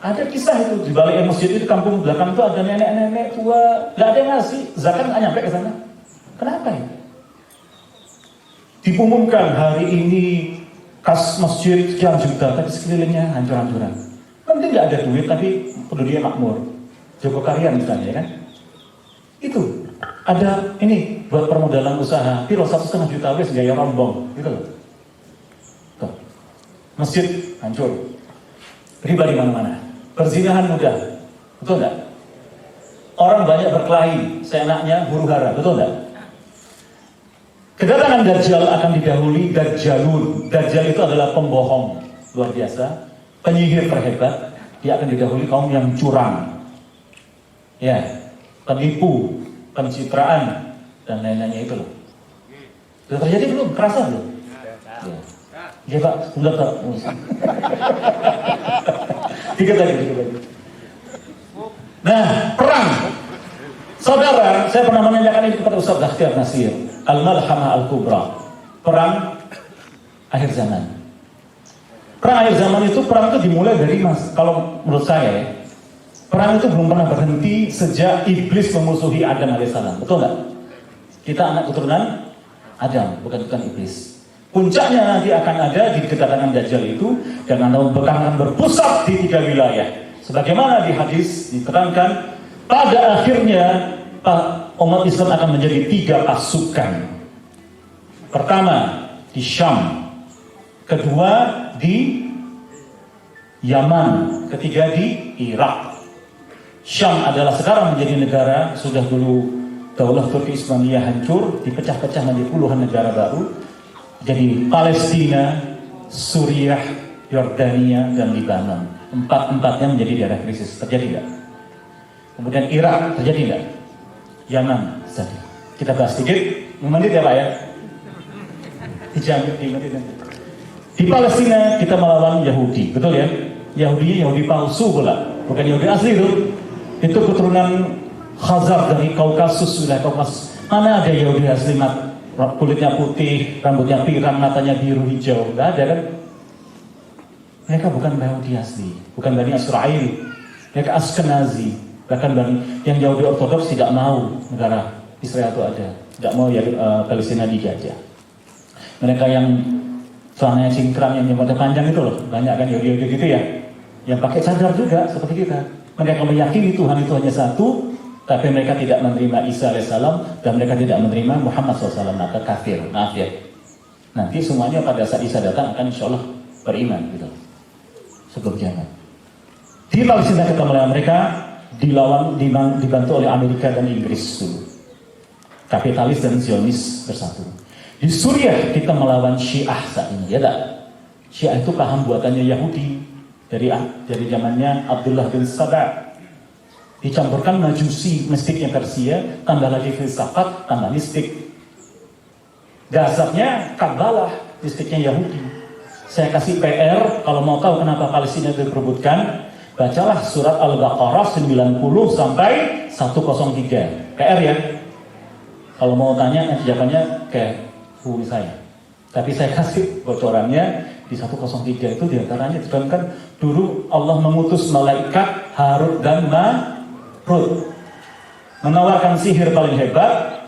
Ada kisah itu di balik masjid itu, kampung belakang itu ada nenek-nenek tua, nggak ada yang ngasih zakat, nggak nyampe ke sana. Kenapa ya? Diumumkan hari ini kas masjid sekian juta, tapi sekelilingnya hancur-hancuran. Penting nggak ada duit, tapi penduduknya makmur. Joko Karya misalnya, ya kan? Itu ada ini buat permodalan usaha, piro 1,5 juta wes gaya rombong, gitu loh. Tuh. Masjid hancur, riba di mana-mana, perzinahan mudah, betul nggak? Orang banyak berkelahi, seenaknya huru hara, betul nggak? Kedatangan Dajjal akan didahului Dajjalun. Dajjal itu adalah pembohong luar biasa, penyihir terhebat. Dia akan didahului kaum yang curang, ya, penipu, pencitraan, dan lain-lainnya itu loh. Sudah terjadi belum? Kerasa belum? Ya, ya Pak, enggak Pak. Dikit lagi. Nah, perang. Saudara, saya pernah menanyakan ini kepada Ustaz Bakhtiar Nasir, Al-Malhamah Al-Kubra, perang akhir zaman. Perang akhir zaman itu, perang itu dimulai dari kalau menurut saya ya, perang itu belum pernah berhenti sejak iblis memusuhi Adam alaihissalam, betul nggak? Kita anak keturunan Adam, bukan iblis. Puncaknya nanti akan ada di kedatangan Dajjal itu, dan akan berpusat di 3 wilayah. Sebagaimana di hadis diterangkan, pada akhirnya umat Islam akan menjadi 3 pasukan. Pertama di Syam, kedua di Yaman, ketiga di Irak. Syam adalah sekarang menjadi negara, sudah dulu Daulah Turki Islamiyah hancur, dipecah-pecah menjadi puluhan negara baru. Jadi Palestina, Suriah, Yordania, dan Libanon. 4-empatnya menjadi daerah krisis. Terjadi nggak? Kemudian Irak, terjadi nggak? Yaman, terjadi. Kita bahas sedikit, menit ya Pak ya? Di Palestina kita melawan Yahudi, betul ya? Yahudi palsu pula, bukan Yahudi asli itu. Itu keturunan Khazar dari Kaukasus, wilayah Kaukasus. Mana ada Yahudi asli, kulitnya putih, rambutnya pirang, matanya biru hijau? Nggak ada kan? Mereka bukan Yahudi asli, bukan Bani Israel, mereka Askenazi. Bahkan yang Yahudi Ortodoks tidak mau negara Israel itu ada, tidak mau Palestina dijajah. Mereka yang celananya cingkrang, yang jempolnya panjang itu loh, banyak kan Yahudi gitu ya, yang pakai cadar juga seperti kita. Mereka meyakini Tuhan itu hanya satu, tapi mereka tidak menerima Isa alaihissalam, dan mereka tidak menerima Muhammad SAW, maka kafir. Maaf ya, nanti semuanya pada saat Isa datang akan insya Allah beriman gitu. Sebelum jangan. Di Palestina kita melawan mereka, dibantu oleh Amerika dan Inggris dulu. Kapitalis dan Zionis bersatu. Di Suriah kita melawan Syiah saat ini, ya tak? Syiah itu paham buatannya Yahudi, dari zamannya Abdullah bin Saba. Dicampurkan majusi, mistiknya Persia, tambah lagi filsafat, tambah mistik. Dasarnya Kabalah, mistiknya Yahudi. Saya kasih PR, kalau mau tahu kenapa Palestina itu diperebutkan, bacalah surat Al-Baqarah 90 sampai 103. PR ya. Kalau mau tanya, nanti jawabannya ke hubungi saya. Tapi saya kasih bocorannya di 103 itu diantaranya diterangkan dulu Allah mengutus malaikat Harut dan Marut menawarkan sihir paling hebat,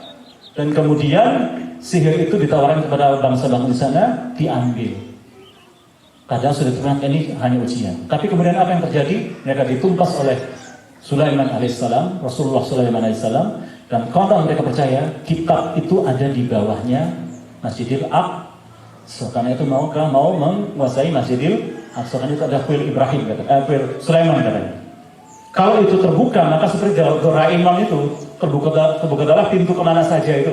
dan kemudian sihir itu ditawarkan kepada bangsa-bangsa di sana, diambil. Padahal sudah diterangkan ini hanya ujian. Tapi kemudian apa yang terjadi? Mereka ditumpas oleh Sulaiman alaihissalam, Rasulullah Sulaiman alaihissalam, dan konon mereka percaya kitab itu ada di bawahnya Masjidil Aqsa. Karena itu mau menguasai Masjidil Aqsa. Karena itu ada kuil Ibrahim, kuil Sulaiman katanya. Kalau itu terbuka, maka seperti Doraemon itu terbuka adalah pintu kemana saja itu.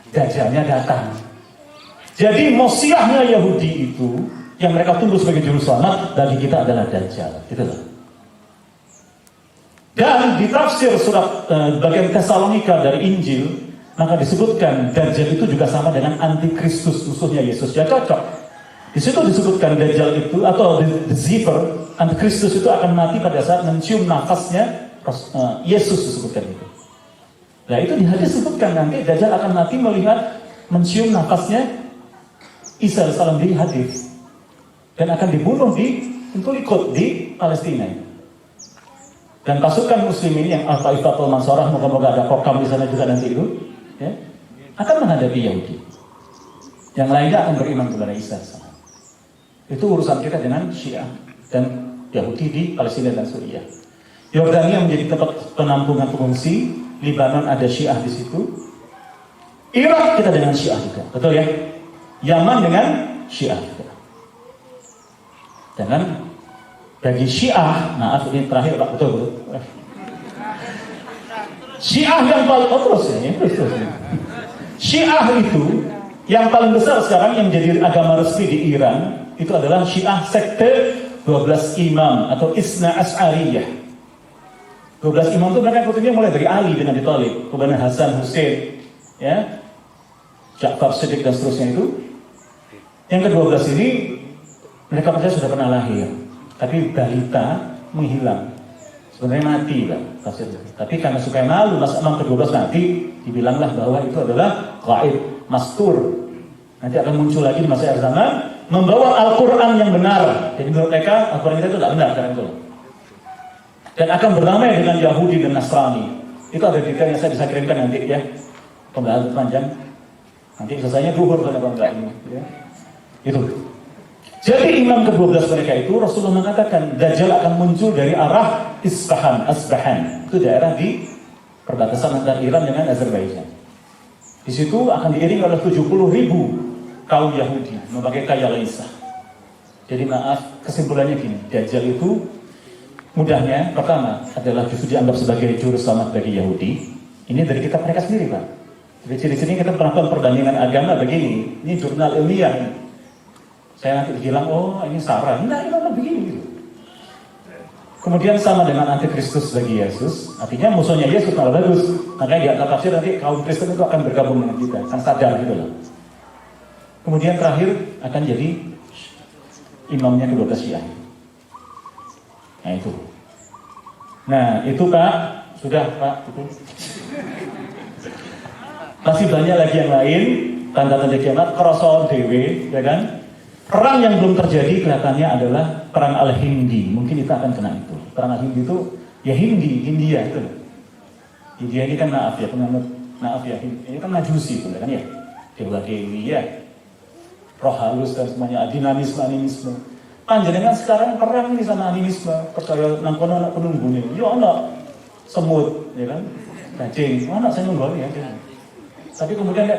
Dajjalnya datang. Jadi mosiahnya Yahudi itu yang mereka tunggu sebagai juru selamat bagi kita adalah Dajjal. Itulah. Dan di tafsir surat bagian Tesalonika dari Injil, maka disebutkan Dajjal itu juga sama dengan Antikristus, musuhnya Yesus. Ya cocok. Di situ disebutkan Dajjal itu atau Deceiver, Antikristus itu akan mati pada saat mencium nafasnya Yesus, disebutkan itu. Nah itu di hadis disebutkan nanti Dajjal akan mati melihat mencium nafasnya Isa alaihissalam di hadis, dan akan dibunuh di Intulikut di Palestina. Dan pasukan muslimin yang Al-Taifatul Mansurah, moga-moga ada program di sana juga nanti itu, ya, akan menghadapi Yahudi. Yang lainnya akan beriman kepada Isa. Itu urusan kita dengan Syiah dan Yahudi di Palestina dan Suriah. Yordania menjadi tempat penampungan pengungsi, Libanon ada Syiah di situ. Irak kita dengan Syiah juga, betul ya? Yaman dengan Syiah juga. Dan bagi Syiah, maaf ini terakhir Pak, betul. Syiah yang paling terus. Syiah itu yang paling besar sekarang yang menjadi agama resmi di Iran itu adalah Syiah sekte 12 imam atau Isna Asy'ariyah. 12 imam itu mereka ikutnya mulai dari Ali bin Abi Thalib, kemudian Hasan, Hussein, ya, Ja'far Shadiq dan seterusnya itu. Yang ke-12 ini mereka percaya sudah pernah lahir, tapi balita menghilang. Sebenarnya mati lah tafsirnya. Tapi karena supaya malu masa imam ke-12 mati, dibilanglah bahwa itu adalah gaib, mastur. Nanti akan muncul lagi di masa akhir zaman membawa Al-Quran yang benar. Jadi menurut mereka Al-Quran kita itu tidak benar karena itu. Dan akan berdamai dengan Yahudi dan Nasrani. Itu ada detail yang saya bisa kirimkan nanti ya. Pembahasan panjang. Nanti selesainya duhur pada enggak ini. Ya. Itu. Jadi imam ke-12 mereka itu Rasulullah mengatakan Dajjal akan muncul dari arah Asbahan. Itu daerah di perbatasan antara Iran dengan Azerbaijan. Di situ akan diiringi oleh 70.000 kaum Yahudi memakai kaya laisah. Jadi maaf, kesimpulannya gini, Dajjal itu mudahnya pertama adalah justru dianggap sebagai juru selamat bagi Yahudi. Ini dari kitab mereka sendiri, Pak. Jadi ciri-cirinya kita pernah perbandingan agama begini. Ini jurnal ilmiah. Saya nanti bilang, oh ini saran. Nah, ini memang begini gitu. Kemudian sama dengan Antikristus bagi Yesus. Artinya musuhnya Yesus malah bagus. Makanya di atas tafsir nanti kaum Kristen itu akan bergabung dengan kita. Akan sadar gitu loh. Kemudian terakhir akan jadi imamnya ke-12 Syiah. Nah itu. Nah itu Pak. Sudah Pak. Itu. Masih banyak lagi yang lain. Tanda-tanda kiamat. Krosoon dewe. Ya kan? Perang yang belum terjadi kelihatannya adalah perang Al-Hindi. Mungkin kita akan kena itu. Perang Al-Hindi itu ya Hindia itu. Hindia ini kan maaf ya, penganut maaf ya. Ini kan majusi itu kan ya. Dewa Dewi ya. Roh halus dan semuanya dinamisme. Panjenengan sekarang perang ini sama animisme. Percaya nangkono anak penunggu nih. Yo anak semut ya kan. Cacing. Anak saya nunggu ya. Tapi kemudian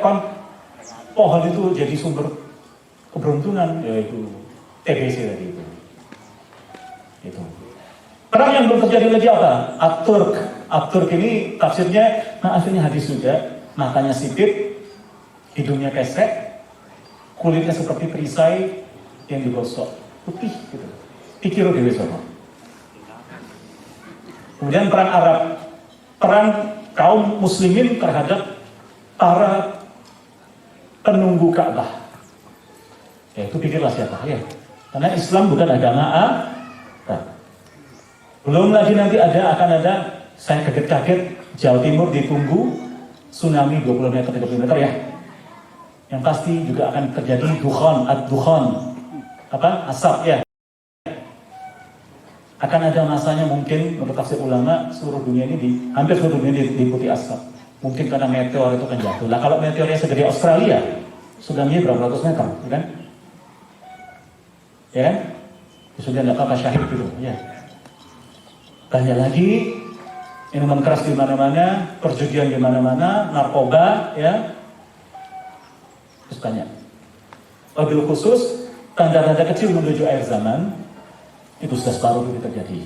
pohon itu jadi sumber keberuntungan, yaitu TBC tadi itu. Perang yang belum terjadi lagi apa? At-Turk ini tafsirnya, maaf ini hadis juga, matanya sipit, hidungnya kesek, kulitnya seperti perisai yang digosok. putih gitu. Pikir dewe sapa. Kemudian perang Arab, perang kaum muslimin terhadap para penunggu Ka'bah. Ya itu pikirlah siapa ya. Karena Islam bukan agama Arab. Belum lagi nanti akan ada, saya kaget-kaget, Jawa Timur ditunggu tsunami 20 meter, 30 meter ya. Yang pasti juga akan terjadi dukhan, asap ya. Akan ada masanya mungkin menurut tafsir ulama seluruh dunia ini hampir seluruh dunia diliputi asap. Mungkin karena meteor itu kan jatuh. Lah kalau meteornya segede Australia, tsunami berapa ratus meter, ya kan? Ya kan? Sudah tidak apa-apa syahid gitu, ya. Banyak lagi minuman keras di mana-mana, perjudian di mana-mana, narkoba, ya. Terus banyak. Wabil khusus tanda-tanda kecil menuju akhir zaman itu sudah separuh itu terjadi.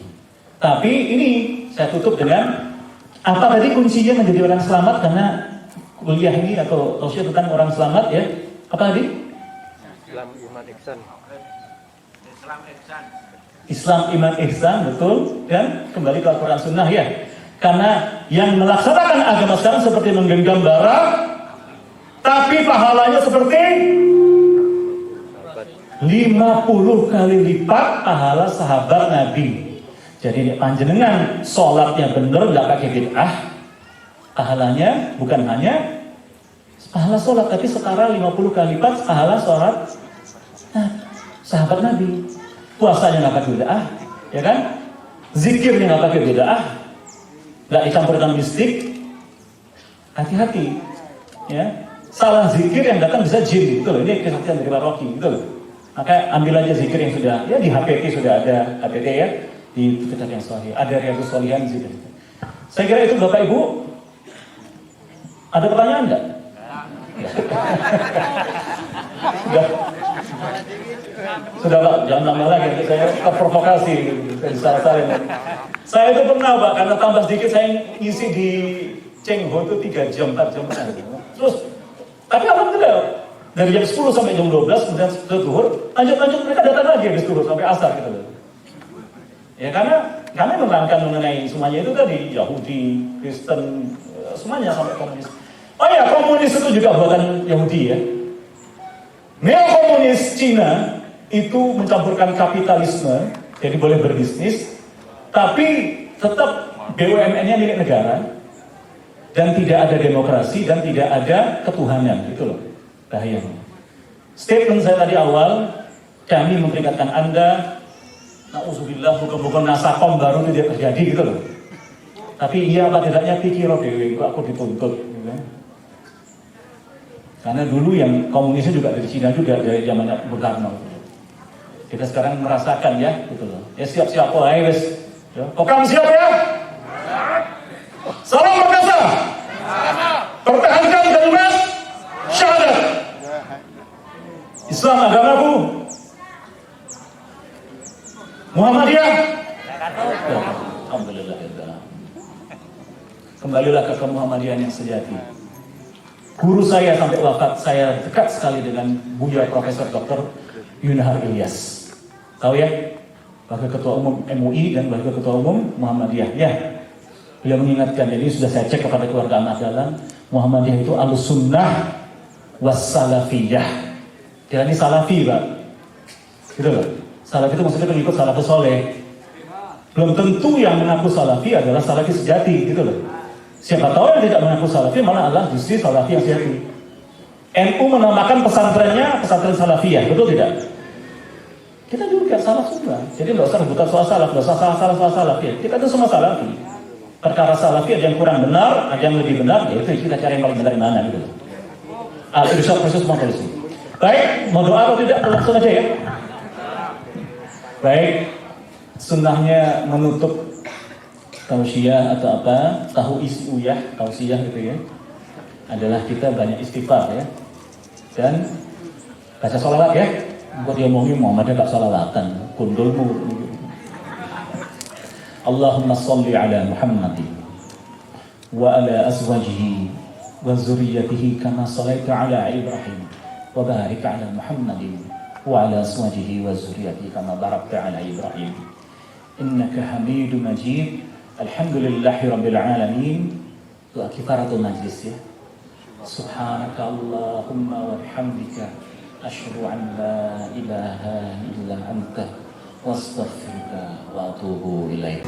Tapi ini saya tutup dengan apa tadi kuncinya menjadi orang selamat, karena kuliah ini atau tausiah tentang orang selamat ya. Apa tadi? Islam, iman, ihsan. Islam, iman, ihsan, betul. Dan kembali ke Al-Quran Sunnah ya. Karena yang melaksanakan agama sekarang seperti menggenggam bara, tapi pahalanya seperti 50 kali lipat pahala sahabat Nabi. Jadi panjenengan sholatnya bener, nggak pakai bid'ah, pahalanya bukan hanya pahala sholat, tapi setara 50 kali lipat pahala sholat sahabat Nabi. Puasanya nggak pakai bid'ah, ya kan? Zikirnya nggak pakai bid'ah, nggak dicampur dengan mistik. Hati-hati, ya. Salah zikir yang datang bisa jin, gitu loh. Ini kesaktian dari Baroki, gitu loh. Maka ambil aja zikir yang sudah, ya di HPT sudah ada, HPT ya, di kitab yang sahih, ada Riyadhus Shalihin zikir. Saya kira itu Bapak Ibu. Ada pertanyaan enggak? Sudah Pak, jangan lama lagi, saya terprovokasi, saya itu pernah Pak, karena tambah sedikit saya ngisi di Cengho itu 3 jam, 4 jam. Terus, tapi alhamdulillah, dari jam 10 sampai jam 12, kemudian ke zuhur, lanjut mereka datang lagi habis zuhur sampai asar gitu. Ya karena kami menerangkan mengenai semuanya itu tadi, Yahudi, Kristen, semuanya sampai komunis. Oh ya, komunis itu juga buatan Yahudi ya. Neo-komunis Cina itu mencampurkan kapitalisme, jadi boleh berbisnis, tapi tetap BUMN-nya milik negara, dan tidak ada demokrasi, dan tidak ada ketuhanan, gitu loh. Bahaya. Statement saya tadi awal, kami memperingatkan Anda, na'udzubillah, bukan nasakom baru itu tidak terjadi gitu loh. Tapi iya apa tidaknya pikir dewe, kok aku dituntut gitu kan. Karena dulu yang komunisnya juga dari Cina juga, dari zaman Bung Karno. Kita sekarang merasakan ya, gitu loh. Ya siap-siap, ayo wes. Kok kamu siap ya? Salam Merdeka! Pertahankan kalimat syahadat. Islam agamaku, Muhammadiyah. Alhamdulillah. Kembalilah ke Muhammadiyah yang sejati. Guru saya sampai wafat, saya dekat sekali dengan Buya Profesor Dr. Yunahar Ilyas. Tahu ya? Wakil Ketua Umum MUI dan Wakil Ketua Umum Muhammadiyah. Ya, beliau mengingatkan, jadi sudah saya cek kepada keluarga Ahmad Dahlan, Muhammadiyah itu Ahlussunnah wassalafiyah. Dia ini salafi Pak, gitu loh. Salafi itu maksudnya pengikut salafus soleh. Belum tentu yang mengaku salafi adalah salafi sejati, gitu loh. Siapa tahu yang tidak mengaku salafi malah adalah justru salafi yang sejati. NU menamakan pesantrennya pesantren salafiyah, betul tidak? Kita juga salaf semua. Jadi nggak usah rebutan soal salaf, nggak usah soal salaf ya. Kita itu semua salafi. Perkara salafi ada yang kurang benar, ada yang lebih benar, ya itu kita cari yang paling benar di mana, gitu loh. Al-Irsyad proses polisi. Baik, mau doa atau tidak? Langsung aja ya. Baik, sunnahnya menutup tausiah atau apa, tahu isi uyah, tausiah gitu ya, adalah kita banyak istighfar ya, dan baca sholawat ya. Buat dia ngomongin Muhammadnya gak sholawatan, kundulmu. Allahumma sholli ala Muhammadin wa ala azwajihi wa zuriyatihi kama sholaita ala Ibrahim wa barik ala Muhammadin وعلى أزواجه وذريته كما باركت على إبراهيم إنك حميد مجيد الحمد لله رب العالمين. Doa kifaratul majlis ya. Subhanaka Allahumma wa bihamdika asyhadu an la ilaha illa anta wa astaghfiruka wa atubu ilaik.